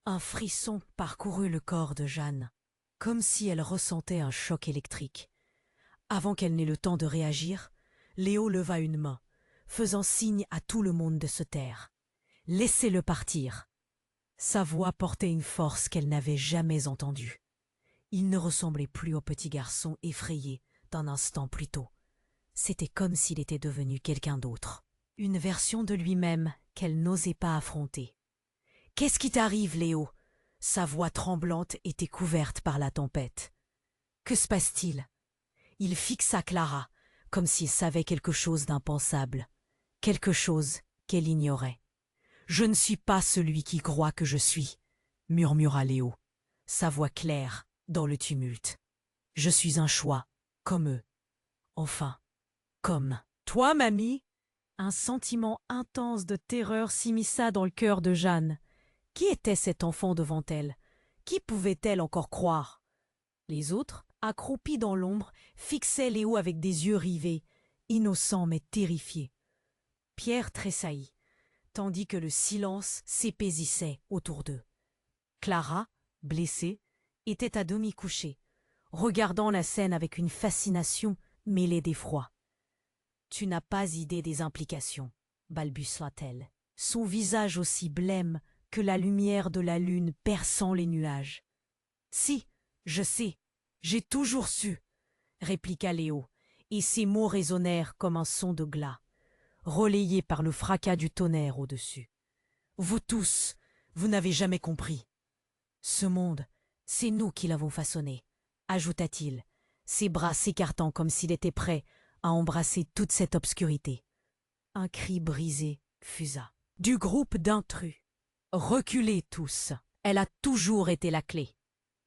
Un frisson parcourut le corps de Jeanne, comme si elle ressentait un choc électrique. Avant qu'elle n'ait le temps de réagir, Léo leva une main, faisant signe à tout le monde de se taire. « Laissez-le partir !» Sa voix portait une force qu'elle n'avait jamais entendue. Il ne ressemblait plus au petit garçon effrayé d'un instant plus tôt. C'était comme s'il était devenu quelqu'un d'autre, une version de lui-même qu'elle n'osait pas affronter. « Qu'est-ce qui t'arrive, Léo ?» Sa voix tremblante était couverte par la tempête. « Que se passe-t-il » Il fixa Clara, comme s'il savait quelque chose d'impensable, quelque chose qu'elle ignorait. « Je ne suis pas celui qui croit que je suis, » murmura Léo, sa voix claire dans le tumulte. « Je suis un choix, comme eux. Enfin, comme toi, mamie ?» Un sentiment intense de terreur s'immisça dans le cœur de Jeanne. Qui était cet enfant devant elle? Qui pouvait-elle encore croire? Les autres, accroupis dans l'ombre, fixaient Léo avec des yeux rivés, innocents mais terrifiés. Pierre tressaillit, tandis que le silence s'épaisissait autour d'eux. Clara, blessée, était à demi couchée, regardant la scène avec une fascination mêlé d'effroi. « Tu n'as pas idée des implications, balbutia-t-elle, son visage aussi blême que la lumière de la lune perçant les nuages. « Si, je sais, j'ai toujours su, répliqua Léo, et ses mots résonnèrent comme un son de glas, relayé par le fracas du tonnerre au-dessus. Vous tous, vous n'avez jamais compris. Ce monde, c'est nous qui l'avons façonné, ajouta-t-il, ses bras s'écartant comme s'il était prêt à embrasser toute cette obscurité. Un cri brisé fusa. Du groupe d'intrus. Reculez tous. Elle a toujours été la clé.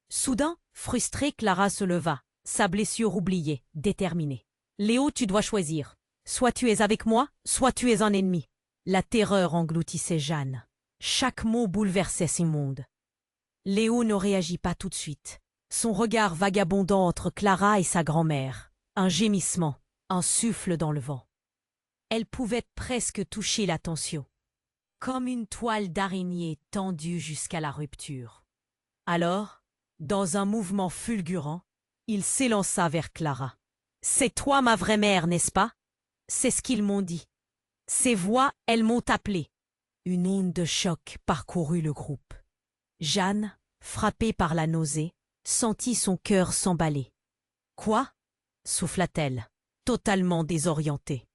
Soudain, frustrée, Clara se leva, sa blessure oubliée, déterminée. Léo, tu dois choisir. Soit tu es avec moi, soit tu es un ennemi. La terreur engloutissait Jeanne. Chaque mot bouleversait son monde. Léo ne réagit pas tout de suite. Son regard vagabondant entre Clara et sa grand-mère. Un gémissement, un souffle dans le vent. Elle pouvait presque toucher la tension, comme une toile d'araignée tendue jusqu'à la rupture. Alors, dans un mouvement fulgurant, il s'élança vers Clara. « C'est toi ma vraie mère, n'est-ce pas ?» C'est ce qu'ils m'ont dit. Ces voix, elles m'ont appelé. Une onde de choc parcourut le groupe. Jeanne, frappée par la nausée, sentit son cœur s'emballer. « Quoi ?» souffla-t-elle, totalement désorientée.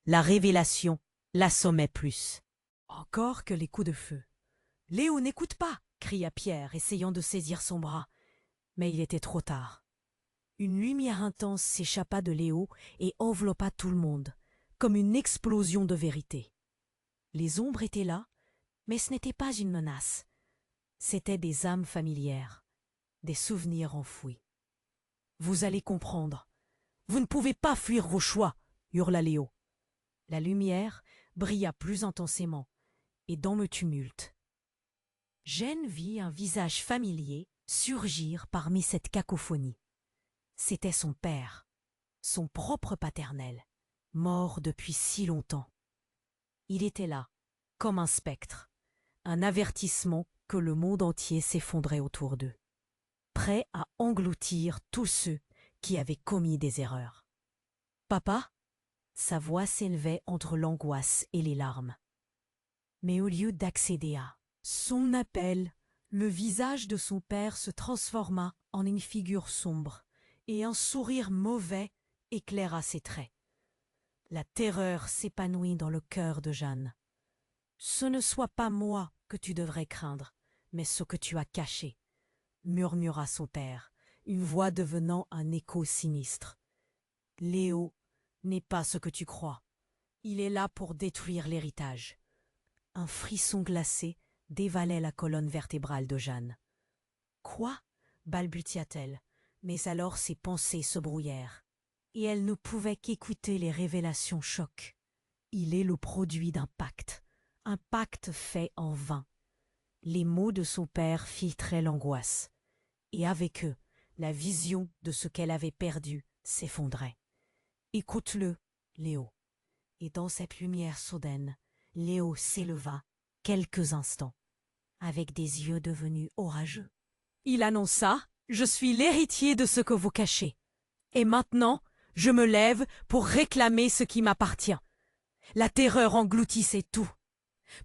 La révélation l'assommait plus. Encore que les coups de feu. « Léo, n'écoute pas !» cria Pierre, essayant de saisir son bras. Mais il était trop tard. Une lumière intense s'échappa de Léo et enveloppa tout le monde, comme une explosion de vérité. Les ombres étaient là, mais ce n'était pas une menace. C'étaient des âmes familières, des souvenirs enfouis. « Vous allez comprendre. Vous ne pouvez pas fuir vos choix !» hurla Léo. La lumière brilla plus intensément, et dans le tumulte, Jeanne vit un visage familier surgir parmi cette cacophonie. C'était son père, son propre paternel, mort depuis si longtemps. Il était là, comme un spectre, un avertissement que le monde entier s'effondrait autour d'eux, prêt à engloutir tous ceux qui avaient commis des erreurs. « Papa ?» Sa voix s'élevait entre l'angoisse et les larmes. Mais au lieu d'accéder à son appel, le visage de son père se transforma en une figure sombre, et un sourire mauvais éclaira ses traits. La terreur s'épanouit dans le cœur de Jeanne. « Ce ne soit pas moi que tu devrais craindre, mais ce que tu as caché, » murmura son père, une voix devenant un écho sinistre. « Léo n'est pas ce que tu crois. Il est là pour détruire l'héritage. » Un frisson glacé dévalait la colonne vertébrale de Jeanne. « Quoi ?» balbutia-t-elle, mais alors ses pensées se brouillèrent, et elle ne pouvait qu'écouter les révélations chocs. Il est le produit d'un pacte, un pacte fait en vain. Les mots de son père filtraient l'angoisse, et avec eux, la vision de ce qu'elle avait perdu s'effondrait. « Écoute-le, Léo. » Et dans cette lumière soudaine, Léo s'éleva quelques instants, avec des yeux devenus orageux. Il annonça « Je suis l'héritier de ce que vous cachez. Et maintenant, je me lève pour réclamer ce qui m'appartient. » La terreur engloutissait tout.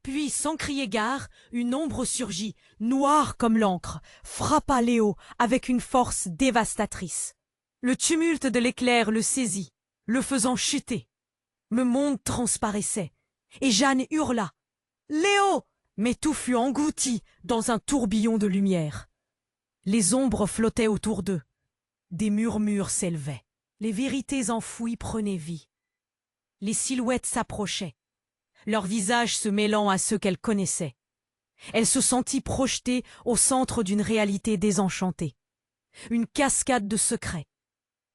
Puis, sans crier gare, une ombre surgit, noire comme l'encre, frappa Léo avec une force dévastatrice. Le tumulte de l'éclair le saisit, le faisant chuter. Le monde transparaissait, et Jeanne hurla « Léo !» Mais tout fut englouti dans un tourbillon de lumière. Les ombres flottaient autour d'eux. Des murmures s'élevaient. Les vérités enfouies prenaient vie. Les silhouettes s'approchaient, leurs visages se mêlant à ceux qu'elle connaissait. Elle se sentit projetée au centre d'une réalité désenchantée. Une cascade de secrets,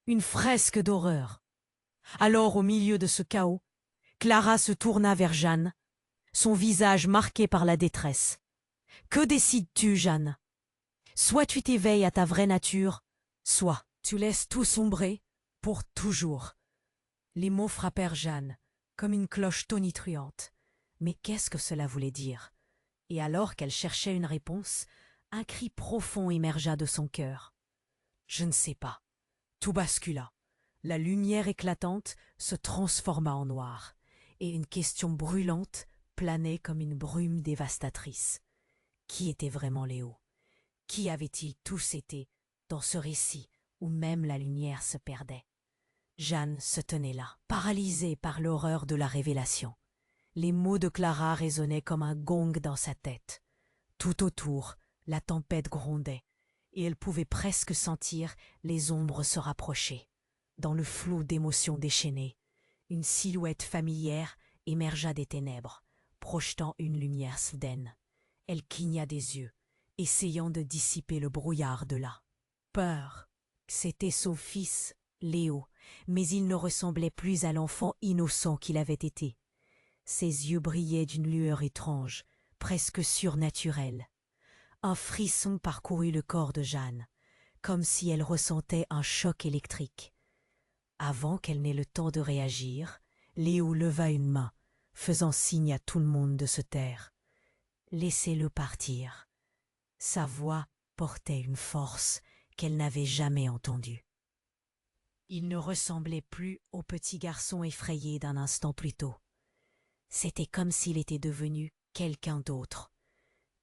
une fresque d'horreur. Alors, au milieu de ce chaos, Clara se tourna vers Jeanne, son visage marqué par la détresse. « Que décides-tu, Jeanne ? Soit tu t'éveilles à ta vraie nature, soit tu laisses tout sombrer pour toujours. » Les mots frappèrent Jeanne, comme une cloche tonitruante. Mais qu'est-ce que cela voulait dire? Et alors qu'elle cherchait une réponse, un cri profond émergea de son cœur. « Je ne sais pas. » Tout bascula. La lumière éclatante se transforma en noir, et une question brûlante planait comme une brume dévastatrice. Qui était vraiment Léo? Qui avaient-ils tous été dans ce récit où même la lumière se perdait? Jeanne se tenait là, paralysée par l'horreur de la révélation. Les mots de Clara résonnaient comme un gong dans sa tête. Tout autour, la tempête grondait, et elle pouvait presque sentir les ombres se rapprocher. Dans le flou d'émotions déchaînées, une silhouette familière émergea des ténèbres, projetant une lumière soudaine. Elle cligna des yeux, essayant de dissiper le brouillard de là. Peur. C'était son fils, Léo, mais il ne ressemblait plus à l'enfant innocent qu'il avait été. Ses yeux brillaient d'une lueur étrange, presque surnaturelle. Un frisson parcourut le corps de Jeanne, comme si elle ressentait un choc électrique. Avant qu'elle n'ait le temps de réagir, Léo leva une main, faisant signe à tout le monde de se taire. Laissez-le partir. Sa voix portait une force qu'elle n'avait jamais entendue. Il ne ressemblait plus au petit garçon effrayé d'un instant plus tôt. C'était comme s'il était devenu quelqu'un d'autre,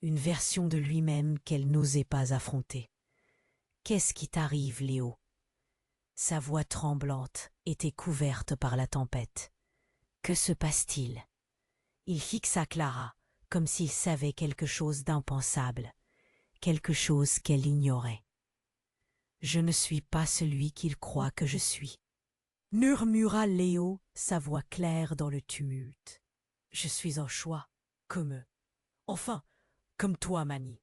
une version de lui-même qu'elle n'osait pas affronter. « Qu'est-ce qui t'arrive, Léo ?» Sa voix tremblante était couverte par la tempête. « Que se passe-t-il » Il fixa Clara, comme s'il savait quelque chose d'impensable, quelque chose qu'elle ignorait. « Je ne suis pas celui qu'il croit que je suis, » murmura Léo, sa voix claire dans le tumulte. « Je suis un choix, comme eux. Enfin, comme toi, Mani. »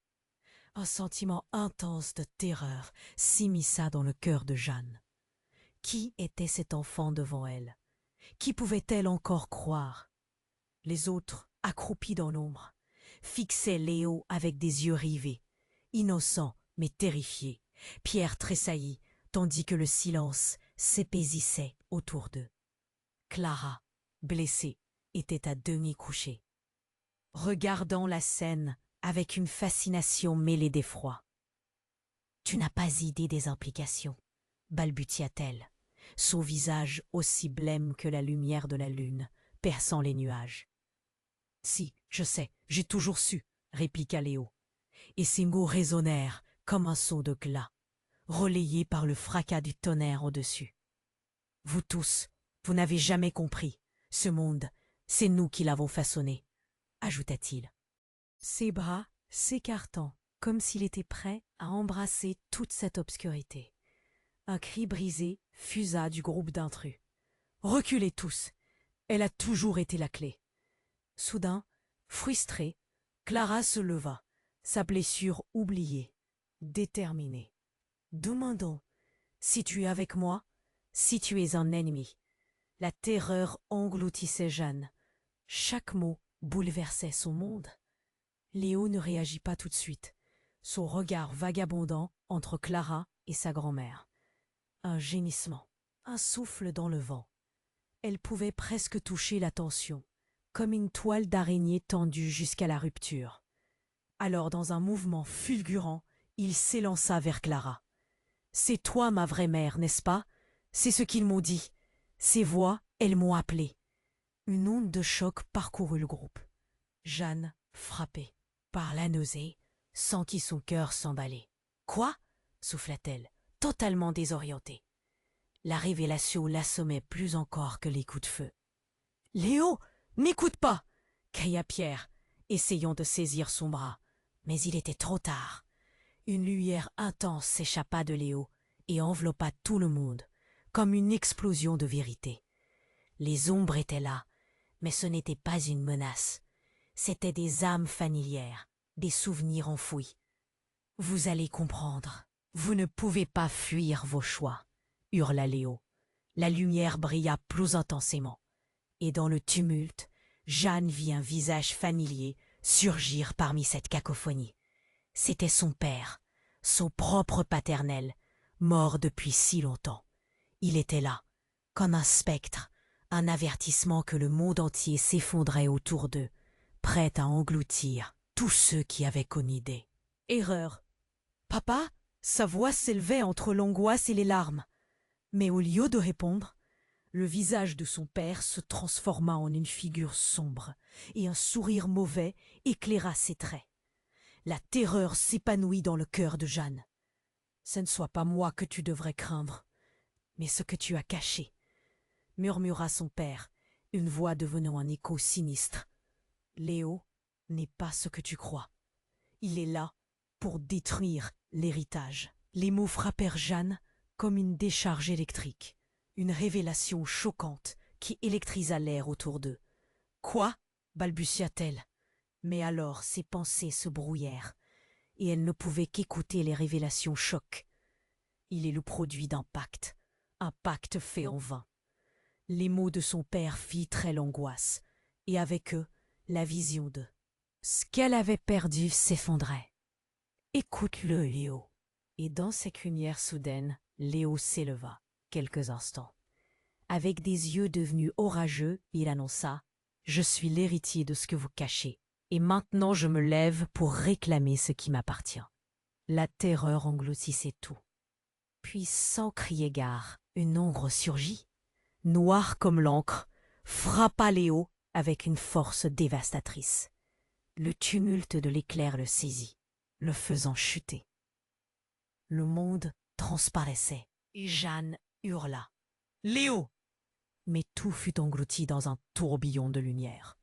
Un sentiment intense de terreur s'immisça dans le cœur de Jeanne. Qui était cet enfant devant elle? Qui pouvait-elle encore croire? Les autres, accroupis dans l'ombre, fixaient Léo avec des yeux rivés, innocents mais terrifiés. Pierre tressaillit, tandis que le silence s'épaisissait autour d'eux. Clara, blessée, était à demi couchée, regardant la scène avec une fascination mêlée d'effroi. « Tu n'as pas idée des implications, » balbutia-t-elle, son visage aussi blême que la lumière de la lune, perçant les nuages. « Si, je sais, j'ai toujours su, » répliqua Léo, et ses mots résonnèrent comme un son de glas, relayé par le fracas du tonnerre au-dessus. « Vous tous, vous n'avez jamais compris. Ce monde, c'est nous qui l'avons façonné, » ajouta-t-il, ses bras s'écartant comme s'il était prêt à embrasser toute cette obscurité. Un cri brisé fusa du groupe d'intrus. « Reculez tous! Elle a toujours été la clé. » Soudain, frustrée, Clara se leva, sa blessure oubliée, déterminée. « Demain donc, si tu es avec moi, si tu es un ennemi. » La terreur engloutissait Jeanne. Chaque mot bouleversait son monde. Léo ne réagit pas tout de suite, son regard vagabondant entre Clara et sa grand-mère. Un gémissement, un souffle dans le vent. Elle pouvait presque toucher la tension, comme une toile d'araignée tendue jusqu'à la rupture. Alors, dans un mouvement fulgurant, il s'élança vers Clara. « C'est toi ma vraie mère, n'est-ce pas? C'est ce qu'ils m'ont dit. Ces voix, elles m'ont appelée. » Une onde de choc parcourut le groupe. Jeanne, frappée par la nausée, sentit son cœur s'emballer. « Quoi ?» souffla-t-elle, totalement désorientée. La révélation l'assommait plus encore que les coups de feu. « Léo, n'écoute pas !» cria Pierre, essayant de saisir son bras. Mais il était trop tard. Une lumière intense s'échappa de Léo et enveloppa tout le monde, comme une explosion de vérité. Les ombres étaient là, mais ce n'était pas une menace. C'étaient des âmes familières, des souvenirs enfouis. « Vous allez comprendre. Vous ne pouvez pas fuir vos choix, » hurla Léo. La lumière brilla plus intensément, et dans le tumulte, Jeanne vit un visage familier surgir parmi cette cacophonie. C'était son père, son propre paternel, mort depuis si longtemps. Il était là, comme un spectre, un avertissement que le monde entier s'effondrait autour d'eux, prêt à engloutir tous ceux qui avaient connu des erreurs. « Papa ?» Sa voix s'élevait entre l'angoisse et les larmes. Mais au lieu de répondre, le visage de son père se transforma en une figure sombre, et un sourire mauvais éclaira ses traits. La terreur s'épanouit dans le cœur de Jeanne. « Ce ne soit pas moi que tu devrais craindre, mais ce que tu as caché, » murmura son père, une voix devenant un écho sinistre. « Léo n'est pas ce que tu crois. Il est là pour détruire l'héritage. » Les mots frappèrent Jeanne comme une décharge électrique, une révélation choquante qui électrisa l'air autour d'eux. « Quoi ?» balbutia-t-elle. Mais alors ses pensées se brouillèrent, et elle ne pouvait qu'écouter les révélations chocs. Il est le produit d'un pacte, un pacte fait en vain. Les mots de son père filtraient l'angoisse, et avec eux, la vision de ce qu'elle avait perdu s'effondrait. « Écoute-le, Léo. » Et dans ces crinières soudaines, Léo s'éleva, quelques instants. Avec des yeux devenus orageux, il annonça « Je suis l'héritier de ce que vous cachez, et maintenant je me lève pour réclamer ce qui m'appartient. » La terreur engloutissait tout. Puis, sans crier gare, une ombre surgit, noire comme l'encre, frappa Léo avec une force dévastatrice. Le tumulte de l'éclair le saisit, le faisant chuter. Le monde transparaissait, et Jeanne hurla. « Léo !» Mais tout fut englouti dans un tourbillon de lumière.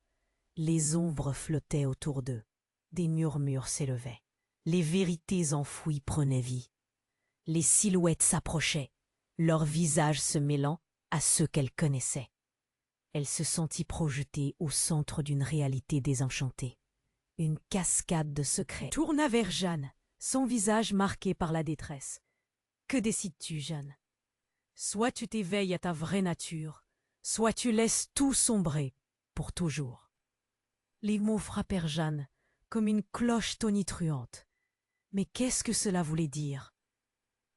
Les ombres flottaient autour d'eux, des murmures s'élevaient, les vérités enfouies prenaient vie. Les silhouettes s'approchaient, leurs visages se mêlant à ceux qu'elle connaissait. Elle se sentit projetée au centre d'une réalité désenchantée. Une cascade de secrets tourna vers Jeanne, son visage marqué par la détresse. « Que décides-tu, Jeanne ? Soit tu t'éveilles à ta vraie nature, soit tu laisses tout sombrer pour toujours. » Les mots frappèrent Jeanne comme une cloche tonitruante. Mais qu'est-ce que cela voulait dire?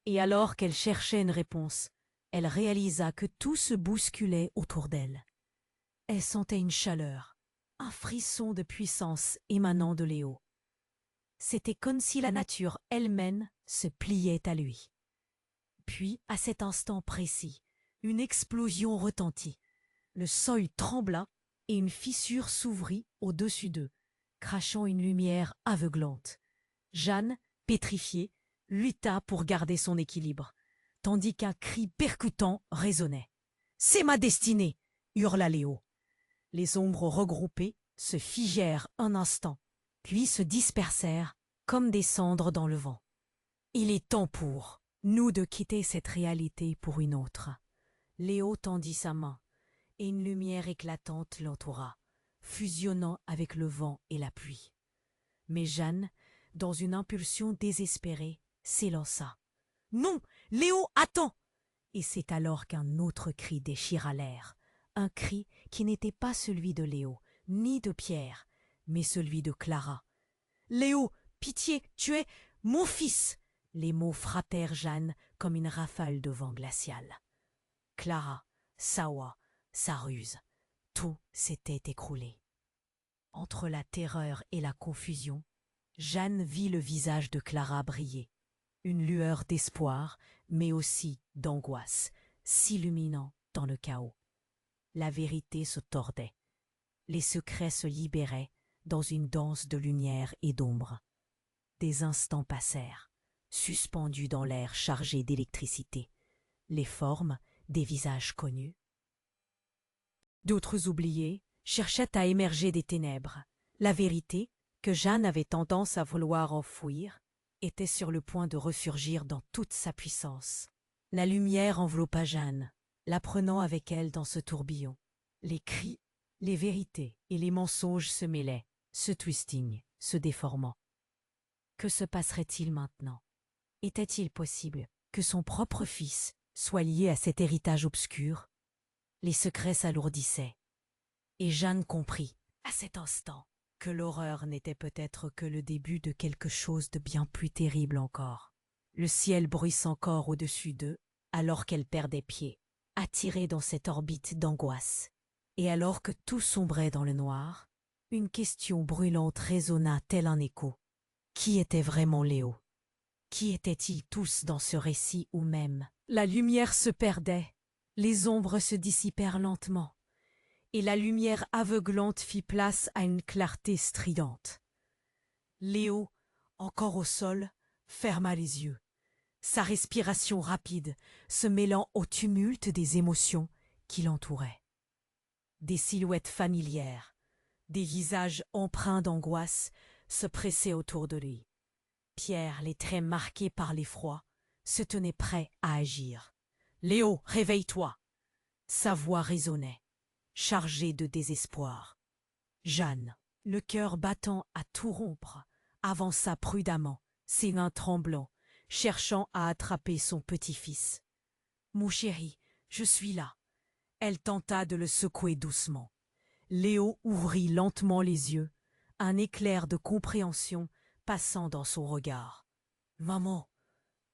Et alors qu'elle cherchait une réponse, elle réalisa que tout se bousculait autour d'elle. Elle sentait une chaleur, un frisson de puissance émanant de Léo. C'était comme si la nature elle-même se pliait à lui. Puis, à cet instant précis, une explosion retentit. Le sol trembla et une fissure s'ouvrit au-dessus d'eux, crachant une lumière aveuglante. Jeanne, pétrifiée, lutta pour garder son équilibre, tandis qu'un cri percutant résonnait. « C'est ma destinée !» hurla Léo. Les ombres regroupées se figèrent un instant, puis se dispersèrent comme des cendres dans le vent. « Il est temps pour nous de quitter cette réalité pour une autre. » Léo tendit sa main, et une lumière éclatante l'entoura, fusionnant avec le vent et la pluie. Mais Jeanne, dans une impulsion désespérée, s'élança. « Non, Léo, attends !» Et c'est alors qu'un autre cri déchira l'air, un cri qui n'était pas celui de Léo, ni de Pierre, mais celui de Clara. « Léo, pitié, tu es mon fils !» Les mots frappèrent Jeanne comme une rafale de vent glacial. Clara, Sawa, sa ruse, tout s'était écroulé. Entre la terreur et la confusion, Jeanne vit le visage de Clara briller, une lueur d'espoir, mais aussi d'angoisse, s'illuminant dans le chaos. La vérité se tordait, les secrets se libéraient dans une danse de lumière et d'ombre. Des instants passèrent, suspendus dans l'air chargé d'électricité, les formes des visages connus. D'autres oubliés cherchaient à émerger des ténèbres. La vérité, que Jeanne avait tendance à vouloir enfouir, était sur le point de ressurgir dans toute sa puissance. La lumière enveloppa Jeanne, la prenant avec elle dans ce tourbillon. Les cris, les vérités et les mensonges se mêlaient, se twisting, se déformant. Que se passerait-il maintenant? Était-il possible que son propre fils soit lié à cet héritage obscur? Les secrets s'alourdissaient, et Jeanne comprit, à cet instant, que l'horreur n'était peut-être que le début de quelque chose de bien plus terrible encore. Le ciel bruisse encore au-dessus d'eux, alors qu'elle perdait pied, attirée dans cette orbite d'angoisse. Et alors que tout sombrait dans le noir, une question brûlante résonna tel un écho. Qui était vraiment Léo? Qui étaient-ils tous dans ce récit où même La lumière se perdait, les ombres se dissipèrent lentement, et la lumière aveuglante fit place à une clarté stridente. Léo, encore au sol, ferma les yeux, sa respiration rapide se mêlant au tumulte des émotions qui l'entouraient. Des silhouettes familières, des visages empreints d'angoisse se pressaient autour de lui. Pierre, les traits marqués par l'effroi, se tenait prêt à agir. « Léo, réveille-toi !» Sa voix résonnait, chargée de désespoir. Jeanne, le cœur battant à tout rompre, avança prudemment, ses mains tremblants, cherchant à attraper son petit-fils. « Mon chéri, je suis là. » Elle tenta de le secouer doucement. Léo ouvrit lentement les yeux, un éclair de compréhension passant dans son regard. « Maman,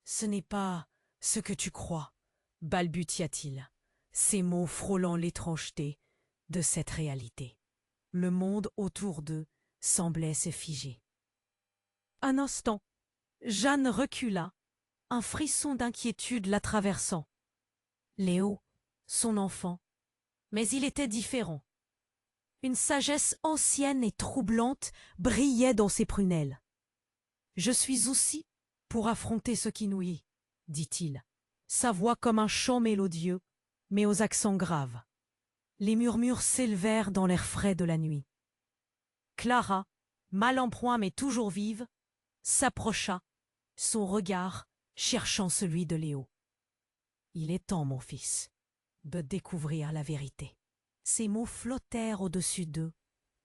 ce n'est pas ce que tu crois, » balbutia-t-il, ses mots frôlant l'étrangeté de cette réalité. Le monde autour d'eux semblait se figer. Un instant, Jeanne recula, un frisson d'inquiétude la traversant. Léo, son enfant, mais il était différent. Une sagesse ancienne et troublante brillait dans ses prunelles. « Je suis aussi pour affronter ce qui nuit, » dit-il, sa voix comme un chant mélodieux, mais aux accents graves. Les murmures s'élevèrent dans l'air frais de la nuit. Clara, mal en point mais toujours vive, s'approcha, son regard cherchant celui de Léo. « Il est temps, mon fils, de découvrir la vérité. » Ces mots flottèrent au-dessus d'eux,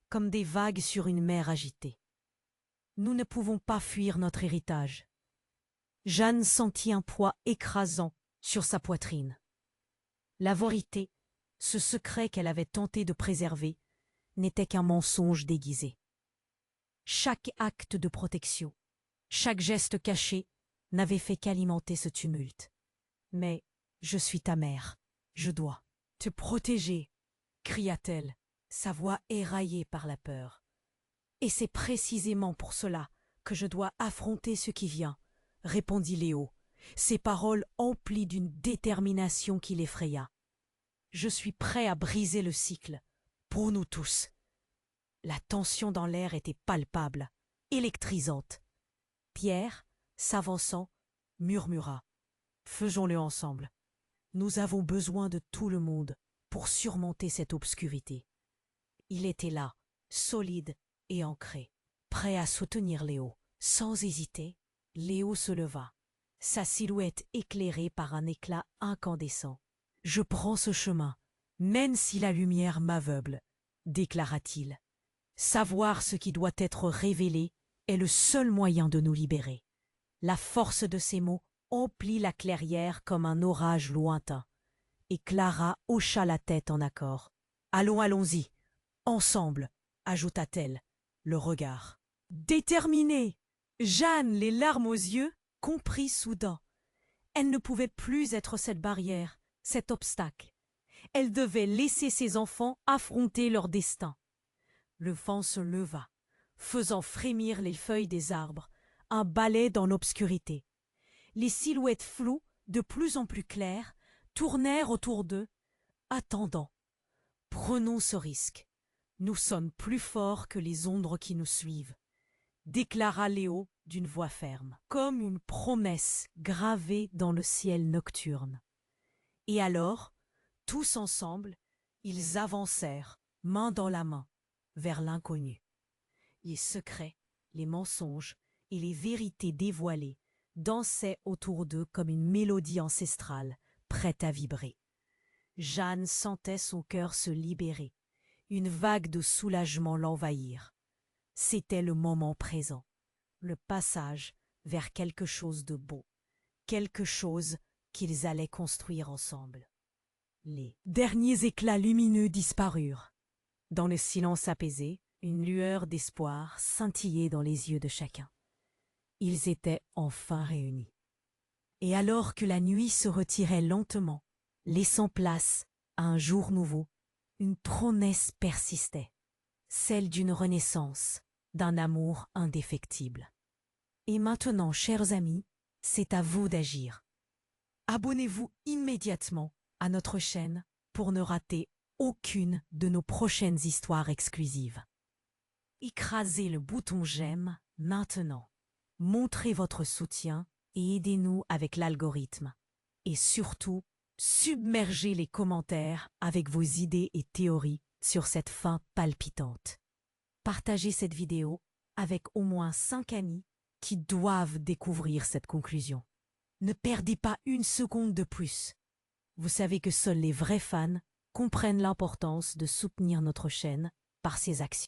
comme des vagues sur une mer agitée. Nous ne pouvons pas fuir notre héritage. Jeanne sentit un poids écrasant sur sa poitrine. La vérité, ce secret qu'elle avait tenté de préserver, n'était qu'un mensonge déguisé. Chaque acte de protection, chaque geste caché n'avait fait qu'alimenter ce tumulte. « Mais je suis ta mère, je dois te protéger !» cria-t-elle, sa voix éraillée par la peur. « Et c'est précisément pour cela que je dois affronter ce qui vient, » répondit Léo, ses paroles emplies d'une détermination qui l'effraya. « Je suis prêt à briser le cycle, pour nous tous. » La tension dans l'air était palpable, électrisante. Pierre, s'avançant, murmura. « Faisons-le ensemble. Nous avons besoin de tout le monde pour surmonter cette obscurité. » Il était là, solide et ancré, prêt à soutenir Léo. Sans hésiter, Léo se leva, sa silhouette éclairée par un éclat incandescent. « Je prends ce chemin, même si la lumière m'aveugle, » déclara-t-il. « Savoir ce qui doit être révélé est le seul moyen de nous libérer. » La force de ces mots emplit la clairière comme un orage lointain, et Clara hocha la tête en accord. « Allons, allons-y, ensemble, » ajouta-t-elle, le regard. Déterminée, Jeanne, les larmes aux yeux, comprit soudain. Elle ne pouvait plus être cette barrière, cet obstacle. Elle devait laisser ses enfants affronter leur destin. Le vent se leva, faisant frémir les feuilles des arbres, un balai dans l'obscurité. Les silhouettes floues, de plus en plus claires, tournèrent autour d'eux, attendant. « Prenons ce risque. Nous sommes plus forts que les ombres qui nous suivent, » déclara Léo d'une voix ferme, comme une promesse gravée dans le ciel nocturne. Et alors, tous ensemble, ils avancèrent, main dans la main, vers l'inconnu. Les secrets, les mensonges et les vérités dévoilées dansaient autour d'eux comme une mélodie ancestrale, prête à vibrer. Jeanne sentait son cœur se libérer, une vague de soulagement l'envahir. C'était le moment présent, le passage vers quelque chose de beau, quelque chose qu'ils allaient construire ensemble. Les derniers éclats lumineux disparurent. Dans le silence apaisé, une lueur d'espoir scintillait dans les yeux de chacun. Ils étaient enfin réunis. Et alors que la nuit se retirait lentement, laissant place à un jour nouveau, une promesse persistait, celle d'une renaissance, d'un amour indéfectible. Et maintenant, chers amis, c'est à vous d'agir. Abonnez-vous immédiatement à notre chaîne pour ne rater aucune de nos prochaines histoires exclusives. Écrasez le bouton j'aime maintenant. Montrez votre soutien et aidez-nous avec l'algorithme. Et surtout, submergez les commentaires avec vos idées et théories sur cette fin palpitante. Partagez cette vidéo avec au moins 5 amis qui doivent découvrir cette conclusion. Ne perdez pas une seconde de plus. Vous savez que seuls les vrais fans comprennent l'importance de soutenir notre chaîne par ses actions.